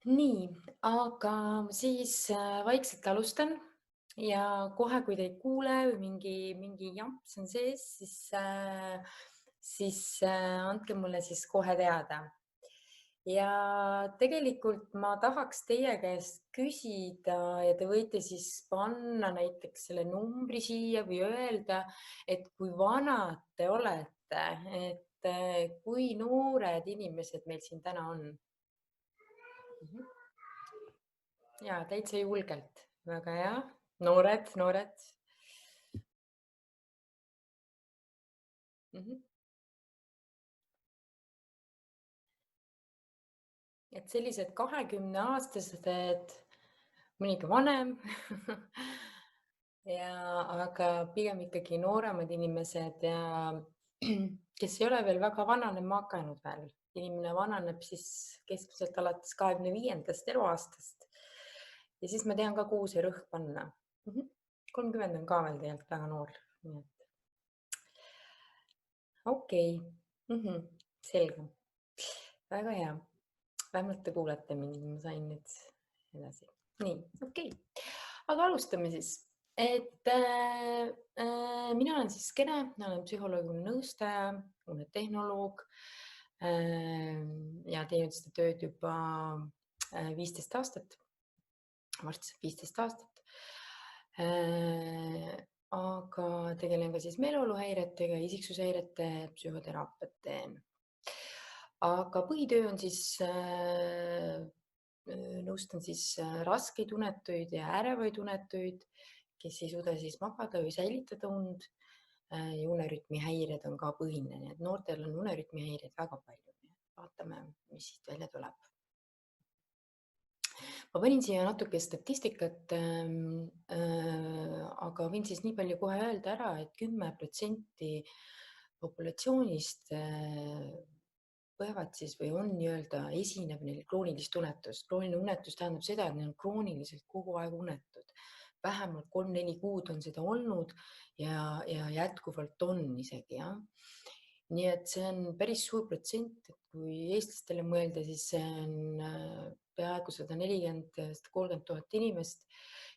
Nii, aga siis vaikselt alustan ja kohe, kui te ei kuule või mingi jamps on sees, siis andke mulle siis kohe teada. Ja tegelikult ma tahaks teie käest küsida ja te võite siis panna näiteks selle numbri siia või öelda, et kui vanad te olete, et kui noored inimesed meil siin täna on. Ja täitsa julgelt, väga hea. Noored. Mhm. Et sellised 20-aastased, mõni ka vanem ja aga pigem ikkagi nooremad inimesed ja kes ei ole veel väga vananema hakanud veel. Inimene vananeb siis keskmiselt alates 25. eluaastast. Ja siis ma tean ka, kuhu see rõhk panna. 30 on ka veel tegelikult väga noor. Nii et okei. Selge. Väga hea. Vähemalt te kuulate mind, ma sain nüüd edasi. Nii, okei. Aga alustame siis. Mina olen siis Kene, olen psühholoogiline nõustaja, unetehnoloog ja teinud seda tööd juba 15 aastat. Varsti saab 15 aastat. Aga tegelen ka siis meeleoluhäiretega, isiksushäirete psühhoteraapiat teen. Aga põhitöö on siis, nõustan siis raskeid unetuid ja ärevaid unetuid, kes ei suuda siis magada või säilitada und. Ja unerütmi häired on ka põhiline, nii et noortel on unerütmi häireid väga palju. Vaatame, mis siit välja tuleb. Ma panin siia natuke statistikat, aga võin siis nii palju kohe öelda ära, et 10% populatsioonist põevad siis või on esineb neil kroonilist unetust. Krooniline unetus tähendab seda, et neil on krooniliselt kogu aeg unetud. Vähemalt 3-4 kuud on seda olnud ja jätkuvalt on isegi, jah. Nii et see on päris suur protsent, et kui eestlastele mõelda, siis see on peaaegu 140-130 000 inimest,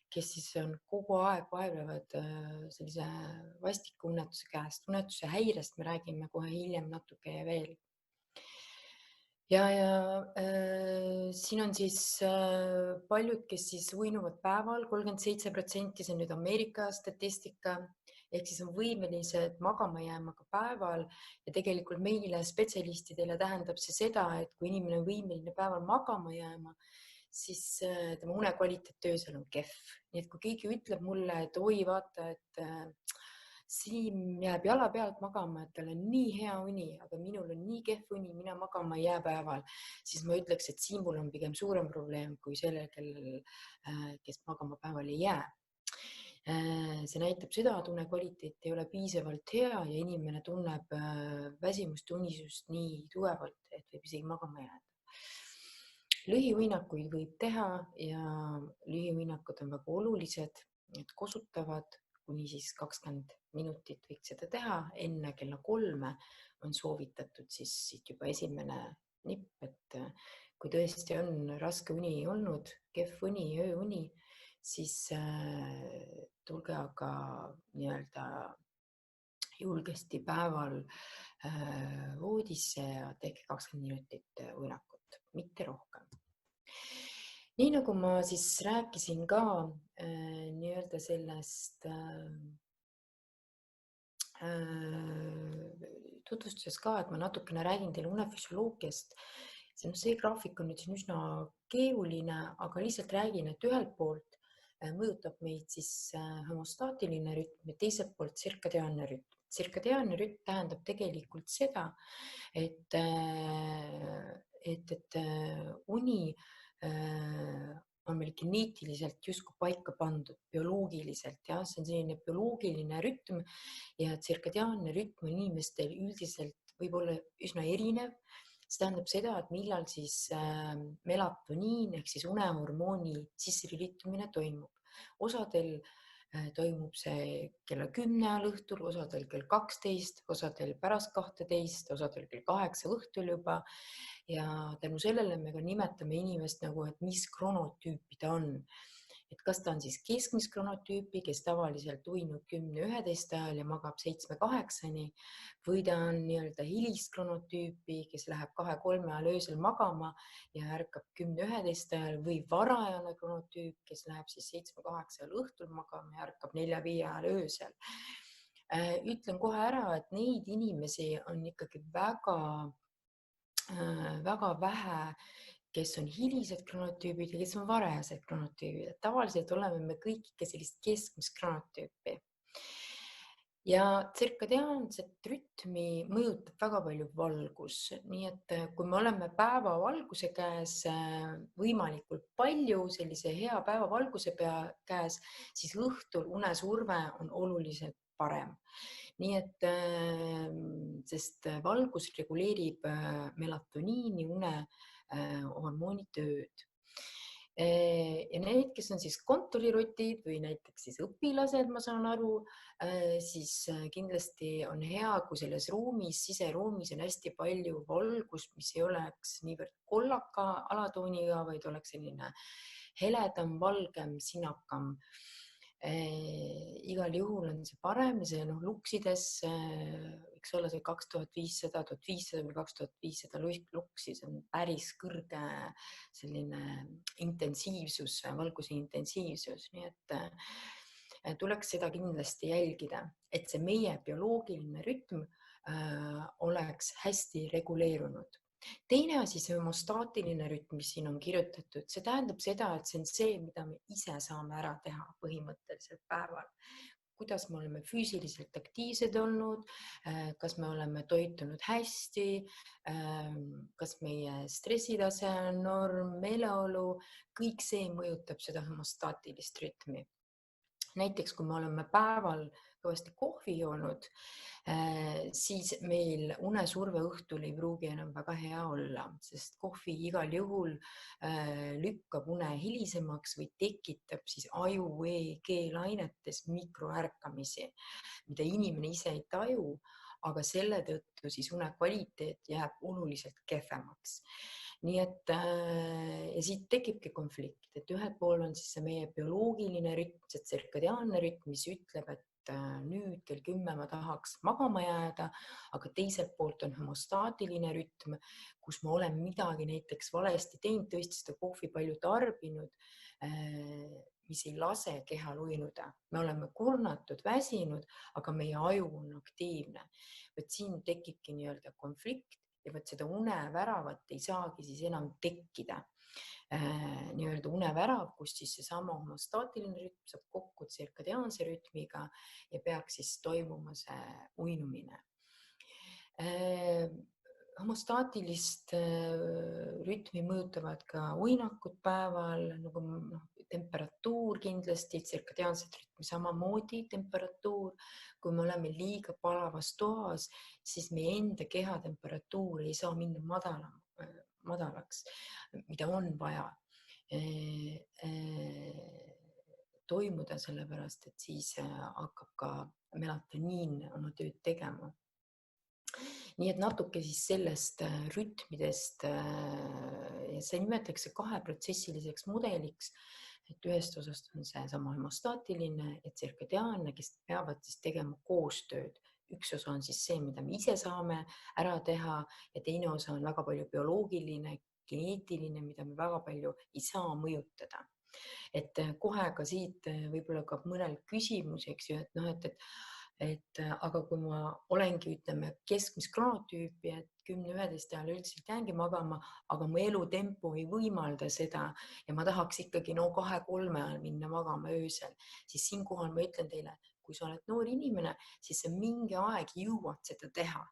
kes siis on kogu aeg vaevlevad sellise vastiku unetuse käest. Unetuse häirest me räägime kohe hiljem natuke veel. Siin on siis paljud, kes siis uinuvad päeval, 37%, see on nüüd Ameerika statistika, ehk siis on võimelised magama jääma ka päeval ja tegelikult meile spetsialistidele tähendab see seda, et kui inimene on võimeline päeval magama jääma, siis tema unekvaliteet öösel on kehv. Nii et kui keegi ütleb mulle, et oi, vaata, et Siim jääb jala pealt magama, et tal on nii hea uni, aga minul on nii kehv uni, mina magama ei jää päeval, siis ma ütleks, et Siimul on pigem suurem probleem kui sellel, kes magama päeval ei jää. See näitab seda, et unekvaliteet ei ole piisavalt hea ja inimene tunneb väsimust ja unisust nii tugevalt, et võib isegi magama jääda. Lühiuinakuid võib teha ja lühiuinakud on väga olulised, et kosutavad kuni siis 20 minutit võiks seda teha, enne kella 3 on soovitatud siis siit juba esimene nipp, et kui tõesti on raske uni olnud, kehv uni, ööuni, siis tulge aga nii-öelda julgesti päeval voodisse ja tehke 20 minutit uinakut, mitte rohkem. Nii nagu ma siis rääkisin ka nii-öelda sellest tutvustuses ka, et ma natukene räägin teile unefüsioloogiast. See graafik on nüüd siin üsna keeruline, aga lihtsalt räägin, et ühelt poolt mõjutab meid siis homostaatiline rütm ja teiselt poolt tsirkadiaanne rütm. Tsirkadiaanne rütm tähendab tegelikult seda, et uni on meil geneetiliselt justkui paika pandud bioloogiliselt, jah, see on selline bioloogiline rütm ja tsirkadiaanne rütm on inimestel üldiselt võib-olla üsna erinev. See tähendab seda, et millal siis melatoniin ehk siis unehormooni sisselülitumine toimub. Osadel Toimub see kella 10 ajal õhtul, osadel kell 12, osadel pärast 12, osadel kell 8 õhtul juba. Ja tänu sellele me ka nimetame inimest nagu, et mis kronotüüpi ta on. Et kas ta on siis keskmist kronotüüpi, kes tavaliselt uinub 10-11 ajal ja magab 7-8-ni, või ta on nii-öelda hilist kronotüüpi, kes läheb 2-3 ajal öösel magama ja ärkab 10-11 ajal, või varajane kronotüüp, kes läheb siis 7-8 ajal õhtul magama ja ärkab 4-5 ajal öösel. Ütlen kohe ära, et neid inimesi on ikkagi väga vähe, kes on hilised kronotüübid ja kes on varajased kronotüübid. Tavaliselt oleme me kõik ikka sellist keskmist kronotüüpi. Ja tsirkadiaanset rütmi mõjutab väga palju valgus, nii et kui me oleme päevavalguse käes võimalikult palju, sellise hea päevavalguse käes, siis õhtul unesurve on oluliselt parem. Nii et, sest valgus reguleerib melatoniini, unehormooni tööd. Ja need, kes on siis kontorirotid või näiteks siis õpilased, ma saan aru, siis kindlasti on hea, kui selles ruumis, siseruumis on hästi palju valgust, mis ei oleks niivõrd kollaka alatooniga, vaid oleks selline heledam, valgem, sinakam. Igal juhul on see parem ja see luksides võiks olla see 2500, 1500 või 2500 luksi, see on päris kõrge selline intensiivsus, valguse intensiivsus, nii et tuleks seda kindlasti jälgida, et see meie bioloogiline rütm oleks hästi reguleerunud. Teine asi, see homostaatiline rütm, mis siin on kirjutatud, see tähendab seda, et see on see, mida me ise saame ära teha põhimõtteliselt päeval. Kuidas me oleme füüsiliselt aktiivsed olnud, kas me oleme toitunud hästi, kas meie stressitase on norm, meeleolu, kõik see mõjutab seda homostaatilist rütmi. Näiteks kui me oleme päeval kõvasti kohvi joonud, siis meil unesurve õhtul ei pruugi enam väga hea olla, sest kohvi igal juhul lükkab une hilisemaks või tekitab siis aju EEG-lainetes mikroärkamisi, mida inimene ise ei taju, aga selle tõttu siis une kvaliteet jääb oluliselt kehvemaks. Nii et ja siit tekibki konflikt, et ühel pool on siis see meie bioloogiline rütm, see tsirkadiaanne rütm, mis ütleb, et nüüd kell 10 ma tahaks magama jääda, aga teiselt poolt on homostaatiline rütm, kus ma olen midagi näiteks valesti teinud, tõesti seda kohvi palju tarbinud, mis ei lase kehal uinuda. Me oleme kurnatud, väsinud, aga meie aju on aktiivne. Võt siin tekibki nii-öelda konflikt ja võt seda uneväravat ei saagi siis enam tekkida. Nii-öelda unevärav, kus siis seesama homostaatiline rütm saab kokku tsirkadiaanse rütmiga ja peaks siis toimuma see uinumine. Homostaatilist rütmi mõjutavad ka uinakud päeval, nagu temperatuur kindlasti, tsirkadiaanset rütmi samamoodi temperatuur. Kui me oleme liiga palavas toas, siis meie enda kehatemperatuur ei saa minna madalaks, mida on vaja toimuda, sellepärast et siis hakkab ka melatoniin oma tööd tegema. Nii et natuke siis sellest rütmidest ja see nimetatakse kaheprotsessiliseks mudeliks, et ühest osast on see sama homostaatiline ja tsirkadiaanne, kes peavad siis tegema koostööd. Üks osa on siis see, mida me ise saame ära teha ja teine osa on väga palju bioloogiline, geneetiline, mida me väga palju ei saa mõjutada. Et kohe ka siit võib-olla ka mõnel küsimus, eks ju, et aga kui ma olengi, ütleme, keskmist kronotüüpi, et 10-11 ajal üldiselt jäängi magama, aga mu elutempo ei võimalda seda ja ma tahaks ikkagi 2-3 ajal minna magama öösel, siis siinkohal ma ütlen teile, kui sa oled noor inimene, siis sa mingi aeg jõuad seda teha.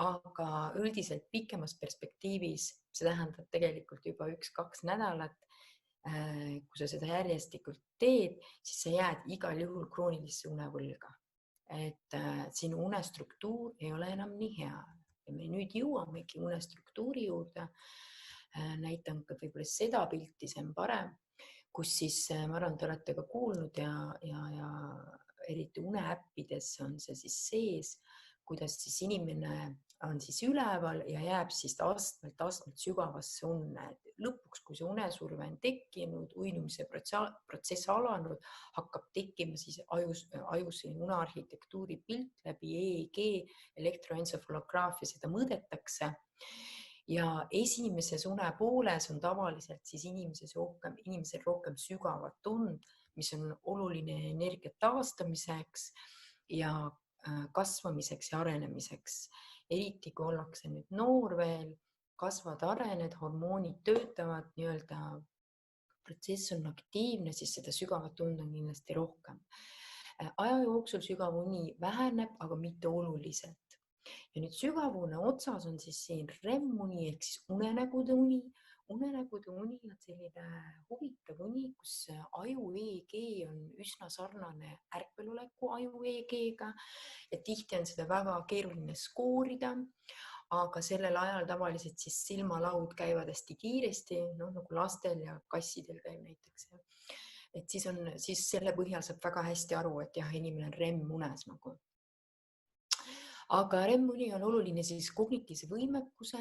Aga üldiselt pikemas perspektiivis, see tähendab tegelikult juba 1-2 nädalat, kui sa seda järjestikult teed, siis sa jääd igal juhul kroonilisse unevõlga. Et sinu unestruktuur ei ole enam nii hea. Ja me nüüd jõuamegi unestruktuuri juurde. Näitan ka võib-olla seda pilti, see on parem. kus siis, ma arvan, te olete ka kuulnud ja eriti uneäppides on see siis sees, kuidas siis inimene on siis üleval ja jääb siis astmelt sügavasse unne. Lõpuks, kui see unesurve on tekkinud, uinumise protsess alanud, hakkab tekkima siis ajus unearhitektuuri pilt läbi EEG, elektroensefalograafia, seda mõõdetakse. Ja esimeses unepooles on tavaliselt siis inimesel rohkem sügavat und, mis on oluline energia taastamiseks ja kasvamiseks ja arenemiseks. Eriti kui ollakse nüüd noor veel, kasvad, arened, hormoonid töötavad, nii-öelda protsess on aktiivne, siis seda sügavat und on kindlasti rohkem. Aja jooksul sügav uni väheneb, aga mitte oluliselt. Ja nüüd sügavune otsas on siis siin REM-uni ehk siis unenägude uni. Unenägude uni on selline huvitav uni, kus aju EEG on üsna sarnane ärkveloleku aju EEG-ga ja tihti on seda väga keeruline skoorida, aga sellel ajal tavaliselt siis silmalaud käivad hästi kiiresti, nagu lastel ja kassidel käib näiteks. Et siis selle põhjal saab väga hästi aru, et jah, inimene on REM-unes nagu. Aga REM-uni on oluline siis kognitiivse võimekuse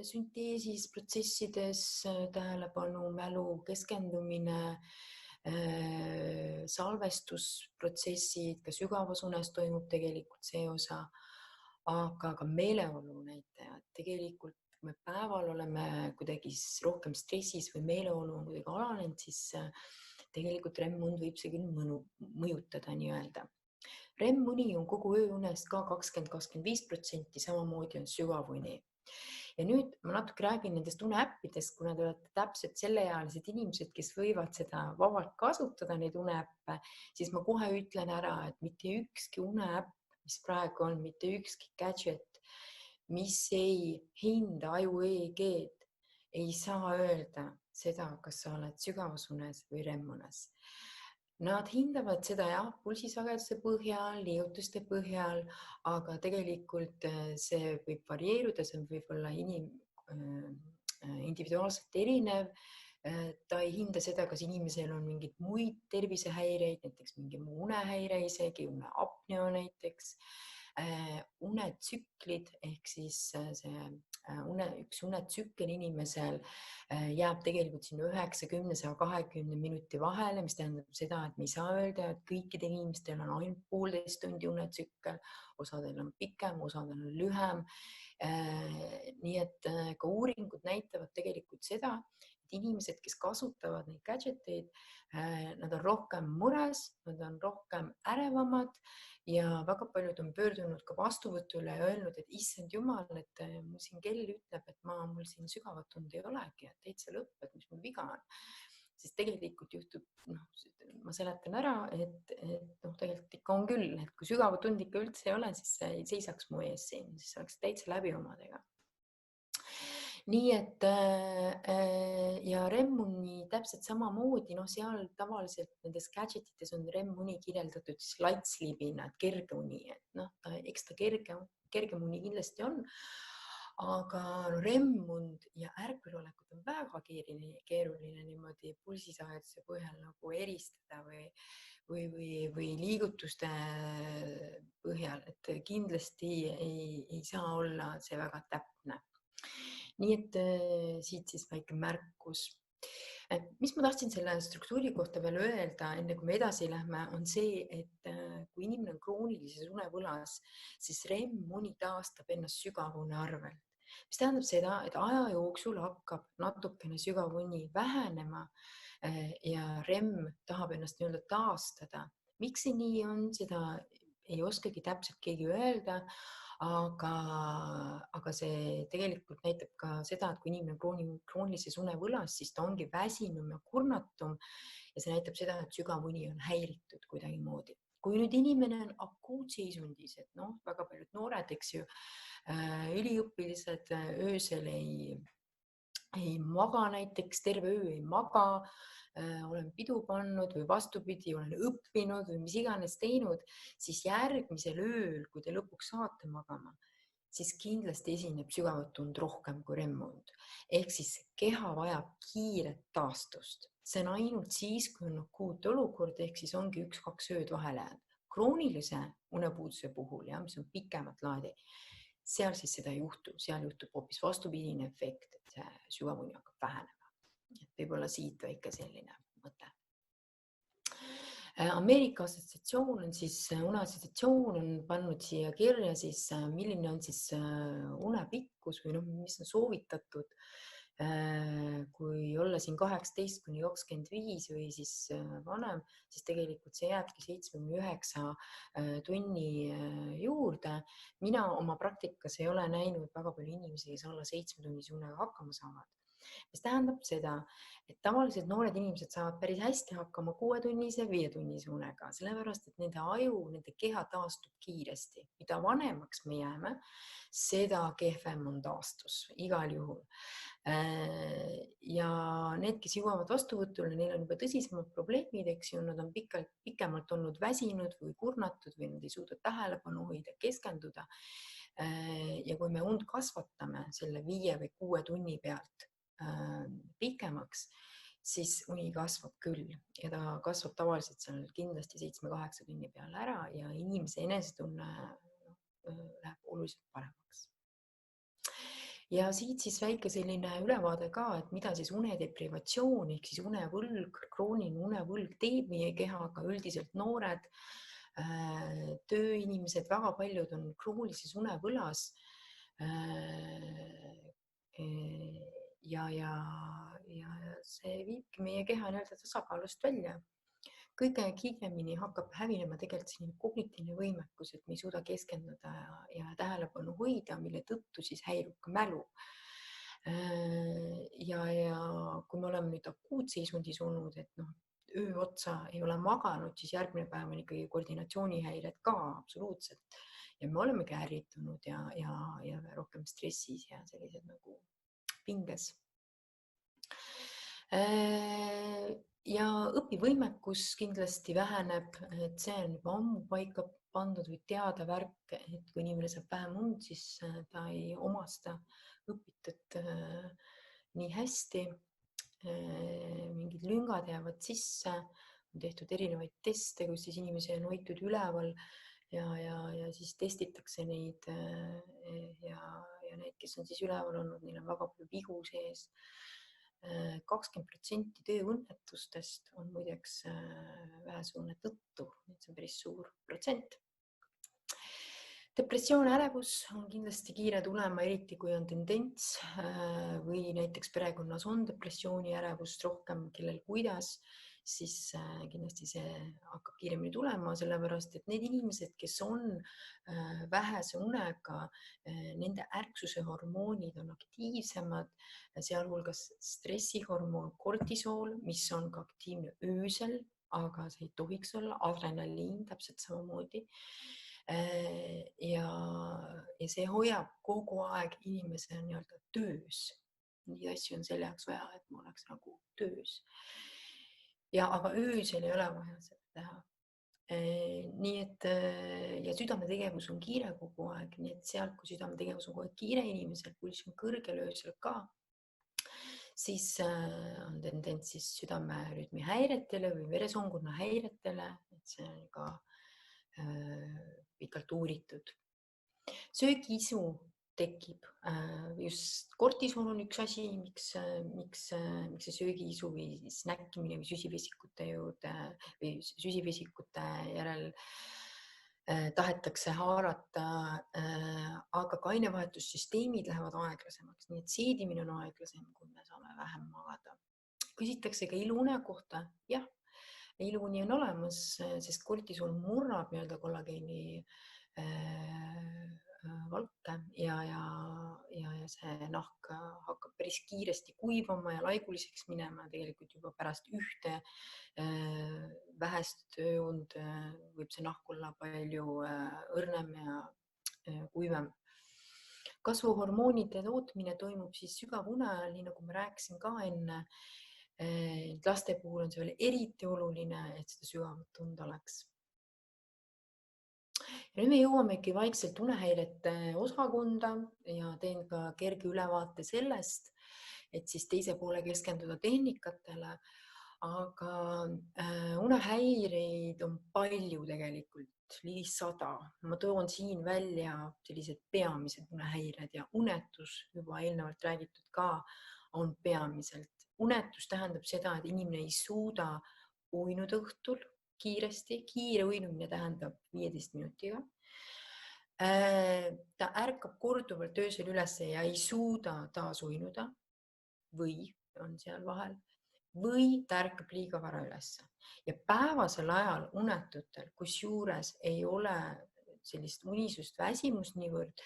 sünteesis protsessides, tähelepanu, mälu, keskendumine, salvestusprotsessid, ka sügavas unes toimub tegelikult see osa, aga ka meeleolu näitajad. Tegelikult, kui me päeval oleme kuidagi rohkem stressis või meeleolu on kuidagi alanenud, siis tegelikult REM-und võib see küll mõjutada nii-öelda. REM-uni on kogu ööunest ka 20–25%, samamoodi on sügavuni. Ja nüüd ma natuke räägin nendest uneäppidest, kuna te olete täpselt selleealised inimesed, kes võivad seda vabalt kasutada, neid uneäppe, siis ma kohe ütlen ära, et mitte ükski uneäpp, mis praegu on, mitte ükski gadget, mis ei hinda aju EEG-d, ei saa öelda seda, kas sa oled sügavas unes või REM-unes. Nad hindavad seda jah, pulsisageduse põhjal, liigutuste põhjal, aga tegelikult see võib varieeruda, see võib olla individuaalselt erinev. Ta ei hinda seda, kas inimesel on mingeid muid tervisehäireid, näiteks mingi muu unehäire isegi, uneapnea näiteks. Unetsüklid ehk siis üks unetsükkel inimesel jääb tegelikult sinna 90–120 minuti vahele, mis tähendab seda, et me ei saa öelda, et kõikidel inimestel on ainult 1,5 tundi unetsükkel, osadel on pikem, osadel on lühem. Nii et ka uuringud näitavad tegelikult seda, et inimesed, kes kasutavad neid gadgeteid, nad on rohkem mures, nad on rohkem ärevamad ja väga paljud on pöördunud ka vastuvõtule ja öelnud, et issand jumal, et mul siin kell ütleb, et mul siin sügavat und ei olegi, et täitsa lõpp, et mis mul viga on. Siis tegelikult juhtub, ma seletan ära, et tegelikult ikka on küll, et kui sügavat und ikka üldse ei ole, siis see ei seisaks mu ees siin, siis oleks täitsa läbi omadega. Nii et ja REM-uni täpselt samamoodi, seal tavaliselt nendes gadgetites on REM-uni kirjeldatud siis light sleep'ina, et kerge uni, et eks ta kergem uni kindlasti on, aga REM-und ja ärkvelolekut on väga keeruline niimoodi pulsisageduse põhjal nagu eristada või liigutuste põhjal, et kindlasti ei saa olla see väga täpne. Nii et siit siis väike märkus. Mis ma tahtsin selle struktuuri kohta veel öelda, enne kui me edasi lähme, on see, et kui inimene on kroonilises unevõlas, siis REM-uni taastab ennast sügavune arvelt. Mis tähendab seda, et aja jooksul hakkab natukene sügavuni vähenema ja REM tahab ennast nii-öelda taastada. Miks see nii on, seda ei oskagi täpselt keegi öelda, aga see tegelikult näitab ka seda, et kui inimene on kroonilises unevõlas, siis ta ongi väsinum ja kurnatum ja see näitab seda, et sügavuni on häiritud kuidagimoodi. Kui nüüd inimene on akuutseisundis, et väga paljud noored, eks ju, üliõpilased öösel ei maga näiteks, terve öö ei maga, olen pidu pannud või vastupidi, olen õppinud või mis iganes teinud, siis järgmisel ööl, kui te lõpuks saate magama, siis kindlasti esineb sügavat und rohkem kui REM-und. Ehk siis keha vajab kiiret taastust. See on ainult siis, kui on akuut olukord, ehk siis ongi 1-2 ööd vahele jäänud. Kroonilise unepuuduse puhul, mis on pikemat laadi, seal siis seda ei juhtu, seal juhtub hoopis vastupidine efekt, et see sügavuni hakkab vähenema. Võib-olla siit väike selline mõte. Ameerika assotsiatsioon on siis, uneassotsiatsioon on pannud siia kirja siis, milline on siis unepikkus või mis on soovitatud, kui olla siin 18-25 või siis vanem, siis tegelikult see jääbki 7-9 tunni juurde. Mina oma praktikas ei ole näinud väga palju inimesi, kes alla 7-tunnise unega hakkama saavad. Mis tähendab seda, et tavaliselt noored inimesed saavad päris hästi hakkama 6-tunnise, 5-tunnise unega, sellepärast et nende aju, nende keha taastub kiiresti. Mida vanemaks me jääme, seda kehvem on taastus igal juhul. Ja need, kes jõuavad vastuvõtule, neil on juba tõsisemad probleemid, eks ju, nad on pikemalt olnud väsinud või kurnatud või nad ei suuda tähelepanu hoida, keskenduda. Ja kui me und kasvatame selle 5 või 6 tunni pealt pikemaks, siis uni kasvab küll ja ta kasvab tavaliselt seal kindlasti 7-8 tunni peale ära ja inimese enesetunne läheb oluliselt paremaks. Ja siit siis väike selline ülevaade ka, et mida siis unedeprivatsioon ehk siis unevõlg, krooniline unevõlg teeb meie kehaga, üldiselt noored, tööinimesed, väga paljud on kroonilises unevõlas. Ja see viibki meie keha tasakaalust välja. Kõige kiiremini hakkab hävinema tegelikult selline kognitiivne võimekus, et me ei suuda keskenduda ja tähelepanu hoida, mille tõttu siis häirub ka mälu. Ja kui me oleme nüüd akuutseisundis olnud, et öö otsa ei ole maganud, siis järgmine päev on ikkagi koordinatsioonihäired ka absoluutselt. Ja me olemegi ärritunud ja rohkem stressis ja sellised nagu pinges. Ja õpivõimekus kindlasti väheneb, et see on juba ammu paika pandud või teada värk, et kui inimene saab vähem und, siis ta ei omasta õpitud nii hästi. Mingid lüngad jäävad sisse, on tehtud erinevaid teste, kus siis inimesi on hoitud üleval ja siis testitakse neid ja need, kes on siis üleval olnud, neil on väga palju vigu sees. 20% tööõnnetustest on muideks vähesuune tõttu, see on päris suur protsent. Depressioon, ärevus on kindlasti kiire tulema, eriti kui on tendents või näiteks perekonnas on depressiooni ärevust rohkem, kellel kuidas, siis kindlasti see hakkab kiiremini tulema, sellepärast et need inimesed, kes on vähese unega, nende ärksuse hormoonid on aktiivsemad, sealhulgas stressihormoon kortisool, mis on ka aktiivne öösel, aga see ei tohiks olla, adrenaliin täpselt samamoodi. Ja see hoiab kogu aeg inimese töös. Neid asju on selle jaoks vaja, et ma oleks nagu töös. Aga öösel ei ole vaja seda teha. Nii et ja südametegevus on kiire kogu aeg, nii et sealt, kui südametegevus on kogu aeg kiire inimesel, pulss on kõrgel öösel ka, siis on tendents siis südamerütmi häiretele või veresoonkonna häiretele, et see on ka pikalt uuritud. Söögiisu tekib, just kortisool on üks asi, miks see söögiisu või snäkkimine või süsivesikute järel tahetakse haarata, aga ka ainevahetussüsteemid lähevad aeglasemaks, nii et seedimine on aeglasem, kui me saame vähem magada. Küsitakse ka iluune kohta, jah, iluuni on olemas, sest kortisool murrab kollageeni valke ja see nahk hakkab päris kiiresti kuivama ja laiguliseks minema. Tegelikult juba pärast ühte vähest tööund võib see nahk olla palju õrnem ja kuivem. Kasvuhormoonide tootmine toimub siis sügavune ajal, nii nagu ma rääkisin ka enne. Laste puhul on see veel eriti oluline, et seda sügavat und oleks. Ja nüüd me jõuamegi vaikselt unehäirete osakonda ja teen ka kerge ülevaate sellest, et siis teise poole keskenduda tehnikatele. Aga unehäireid on palju tegelikult, ligi 100. Ma toon siin välja sellised peamised unehäired ja unetus, juba eelnevalt räägitud ka, on peamiselt. Unetus tähendab seda, et inimene ei suuda uinuda õhtul kiiresti. Kiire uinumine tähendab 15 minutiga. Ta ärkab korduvalt öösel üles ja ei suuda taas uinuda või on seal vahel või ta ärkab liiga vara üles. Ja päevasel ajal unetutel, kusjuures ei ole sellist unisust väsimust niivõrd,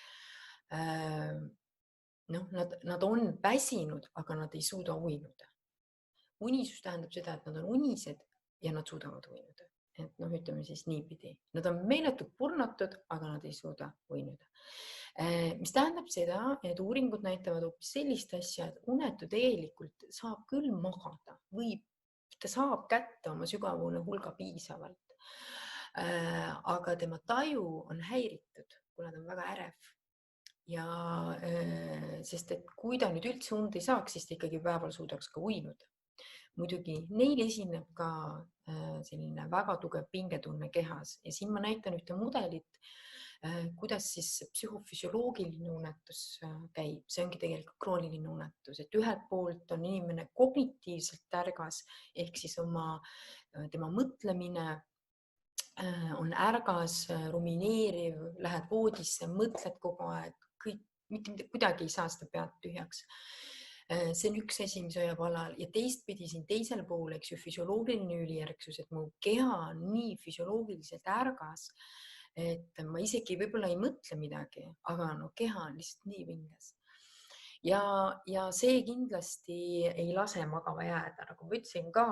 nad on väsinud, aga nad ei suuda uinuda. Unisus tähendab seda, et nad on unised ja nad suudavad uinuda. Et ütleme siis niipidi. Nad on meeletult purnatud, aga nad ei suuda uinuda. Mis tähendab seda, et uuringud näitavad hoopis sellist asja, et unetu tegelikult saab küll magada või ta saab kätte oma sügavune hulga piisavalt. Aga tema taju on häiritud, kuna ta on väga ärev. Ja sest et kui ta nüüd üldse und ei saaks, siis ta ikkagi päeval suudaks ka uinuda. Muidugi neil esineb ka selline väga tugev pingetunne kehas ja siin ma näitan ühte mudelit, kuidas siis psühhofüsioloogiline unetus käib. See ongi tegelikult krooniline unetus, et ühelt poolt on inimene kognitiivselt ärgas ehk siis tema mõtlemine on ärgas, rumineeriv, lähed voodisse, mõtled kogu aeg, mitte kuidagi ei saa seda pead tühjaks. See on üks asi, mis hoiab alal ja teistpidi siin teisel pool, eks ju, füsioloogiline üliergsus, et mu keha on nii füsioloogiliselt ärgas, et ma isegi võib-olla ei mõtle midagi, aga keha on lihtsalt nii pinges. Ja see kindlasti ei lase magama jääda, nagu ma ütlesin ka,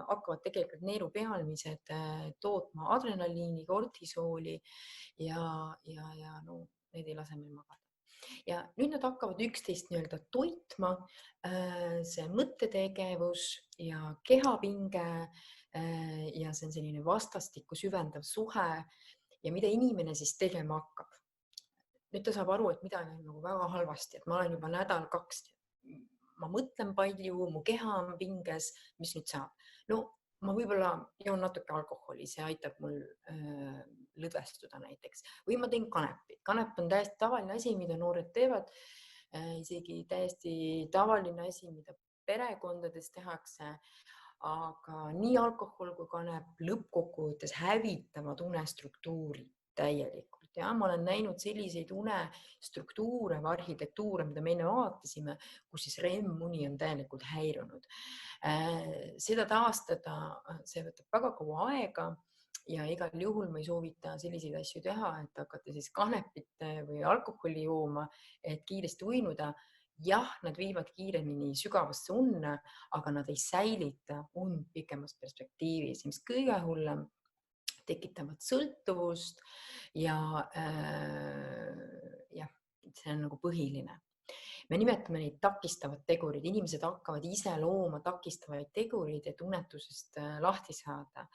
hakkavad tegelikult neerupealmised tootma adrenaliini, kortisooli ja need ei lase meil magada. Ja nüüd nad hakkavad üksteist nii-öelda toitma, see mõttetegevus ja kehapinge ja see on selline vastastikku süvendav suhe ja mida inimene siis tegema hakkab. Nüüd ta saab aru, et midagi on väga halvasti, et ma olen juba nädal-2, ma mõtlen palju, mu keha on pinges, mis nüüd saab? Ma võib-olla joon natuke alkoholi, see aitab mul lõdvestuda näiteks. Või ma teen kanepit. Kanep on täiesti tavaline asi, mida noored teevad. Isegi täiesti tavaline asi, mida perekondades tehakse. Aga nii alkohol kui kanep lõppkokkuvõttes hävitavad unestruktuuri täielikult. Ja ma olen näinud selliseid unestruktuure või arhitektuure, mida me enne vaatasime, kus siis REM-uni on täielikult häirunud. Seda taastada, see võtab väga kaua aega ja igal juhul ma ei soovita selliseid asju teha, et hakata siis kanepit või alkoholi jooma, et kiiresti uinuda. Jah, nad viivad kiiremini sügavasse unne, aga nad ei säilita und pikemas perspektiivis, mis kõige hullem tekitavad sõltuvust ja see on nagu põhiline. Me nimetame neid takistavad tegurid. Inimesed hakkavad ise looma takistavaid tegurid, et unetusest lahti saada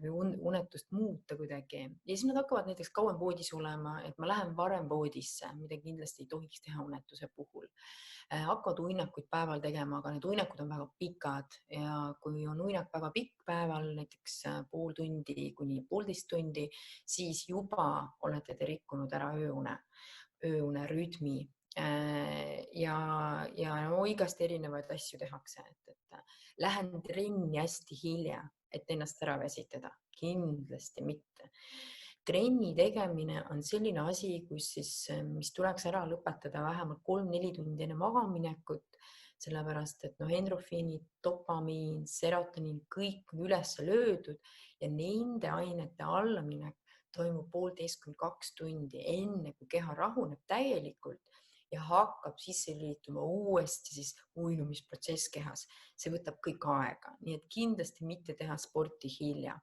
või unetust muuta kuidagi. Ja siis nad hakkavad näiteks kauem voodis olema, et ma lähen varem voodisse, mida kindlasti ei tohiks teha unetuse puhul. Hakkavad uinakuid päeval tegema, aga need uinakud on väga pikad ja kui on uinak väga pikk päeval, näiteks pool tundi kuni 1,5 tundi, siis juba olete te rikkunud ära ööune rütmi. Ja igast erinevaid asju tehakse, et lähen trenni hästi hilja, et ennast ära väsitada. Kindlasti mitte. Trenni tegemine on selline asi, mis tuleks ära lõpetada vähemalt 3-4 tundi enne magaminekut, sellepärast et endorfiinid, dopamiin, serotoniin, kõik on üles löödud ja nende ainete allaminek toimub 1,5–2 tundi enne, kui keha rahuneb täielikult ja hakkab sisse liituma uuesti siis uinumisprotsess kehas. See võtab kõik aega, nii et kindlasti mitte teha sporti hilja.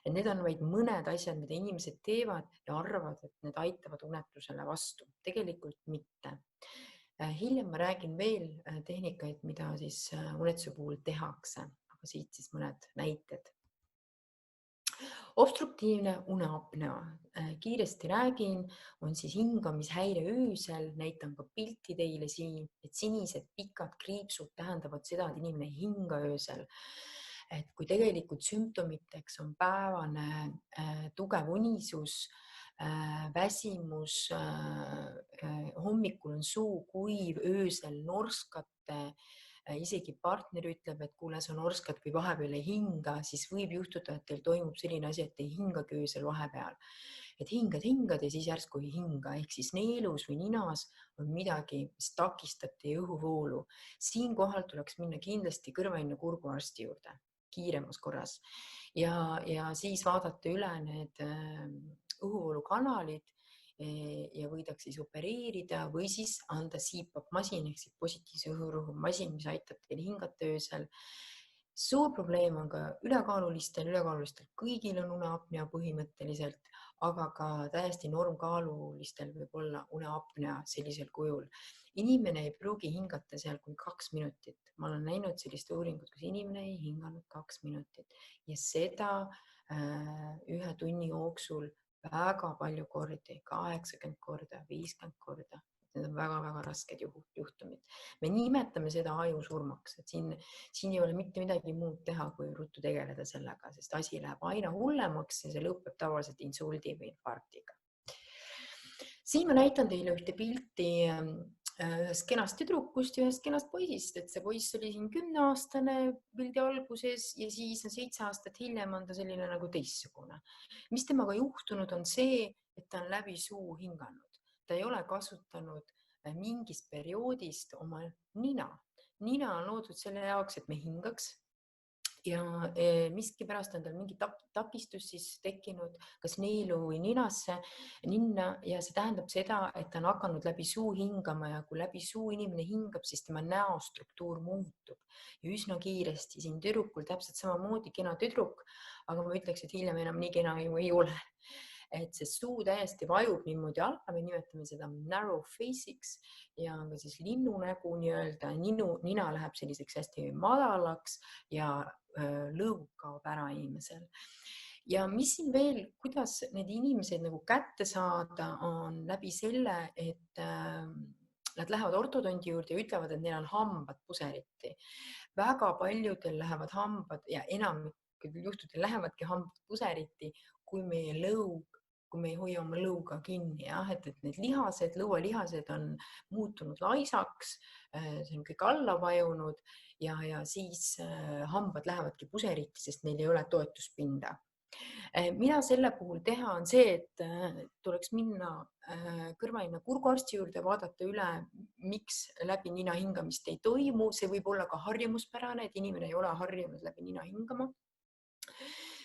Et need on vaid mõned asjad, mida inimesed teevad ja arvavad, et need aitavad unetusele vastu. Tegelikult mitte. Hiljem ma räägin veel tehnikaid, mida siis unetuse puhul tehakse, aga siit siis mõned näited. Obstruktiivne uneapnea. Kiiresti räägin, on siis hingamishäire öösel, näitan ka pilti teile siin, et sinised pikad kriipsud tähendavad seda, et inimene ei hinga öösel. Et kui tegelikult sümptomiteks on päevane tugev unisus, väsimus, hommikul on suu kuiv, öösel norskate, isegi partner ütleb, et kuule, sa norskad või vahepeal ei hinga, siis võib juhtuda, et teil toimub selline asi, et ei hingagi öösel vahepeal. Et hingad ja siis järsku ei hinga, ehk siis neelus või ninas on midagi, mis takistab teie õhuvoolu. Siinkohal tuleks minna kindlasti kõrva-hinna-kurguarsti juurde kiiremas korras ja siis vaadata üle need õhuvoolukanalid ja võidakse siis opereerida või siis anda CPAP-masin ehk siis positiivse õhurõhu masin, mis aitab teil hingata öösel. Suur probleem on ka ülekaalulistel kõigil on uneapnea põhimõtteliselt, aga ka täiesti normkaalulistel võib olla uneapnea sellisel kujul. Inimene ei pruugi hingata seal kui 2 minutit. Ma olen näinud sellist uuringut, kus inimene ei hinganud 2 minutit ja seda 1 tunni jooksul väga palju kordi, 80 korda, 50 korda. Need on väga-väga rasked juhtumid. Me nimetame seda ajusurmaks, et siin ei ole mitte midagi muud teha, kui ruttu tegeleda sellega, sest asi läheb aina hullemaks ja see lõpeb tavaliselt insuldi või infarktiga. Siin ma näitan teile ühte pilti ühest kenast tüdrukust ja ühest kenast poisist, et see poiss oli siin 10-aastane pildi alguses ja siis 7 aastat hiljem on ta selline nagu teistsugune. Mis temaga juhtunud on see, et ta on läbi suu hinganud. Ta ei ole kasutanud mingist perioodist oma nina. Nina on loodud selle jaoks, et me hingaks. Ja miskipärast on tal mingi takistus siis tekkinud kas neelu või ninna ja see tähendab seda, et ta on hakanud läbi suu hingama ja kui läbi suu inimene hingab, siis tema näostruktuur muutub ja üsna kiiresti. Siin tüdrukul täpselt samamoodi kena tüdruk, aga ma ütleks, et hiljem enam nii kena ju ei ole. Et see suu täiesti vajub niimoodi alla, me nimetame seda narrow face'iks ja on ka siis linnunägu nii-öelda, nina läheb selliseks hästi madalaks ja lõug kaob ära inimesel. Ja mis siin veel, kuidas need inimesed nagu kätte saada, on läbi selle, et nad lähevad ortodondi juurde ja ütlevad, et neil on hambad puseriti. Väga paljudel lähevad hambad ja enamikul juhtudel lähevadki hambad puseriti, kui me ei hoia oma lõuga kinni, et need lihased, lõualihased on muutunud laisaks, see on kõik alla vajunud ja siis hambad lähevadki puseriti, sest neil ei ole toetuspinda. Mida selle puhul teha on see, et tuleks minna kõrva-hinna-kurguarsti juurde, vaadata üle, miks läbi nina hingamist ei toimu. See võib olla ka harjumuspärane, et inimene ei ole harjunud läbi nina hingama.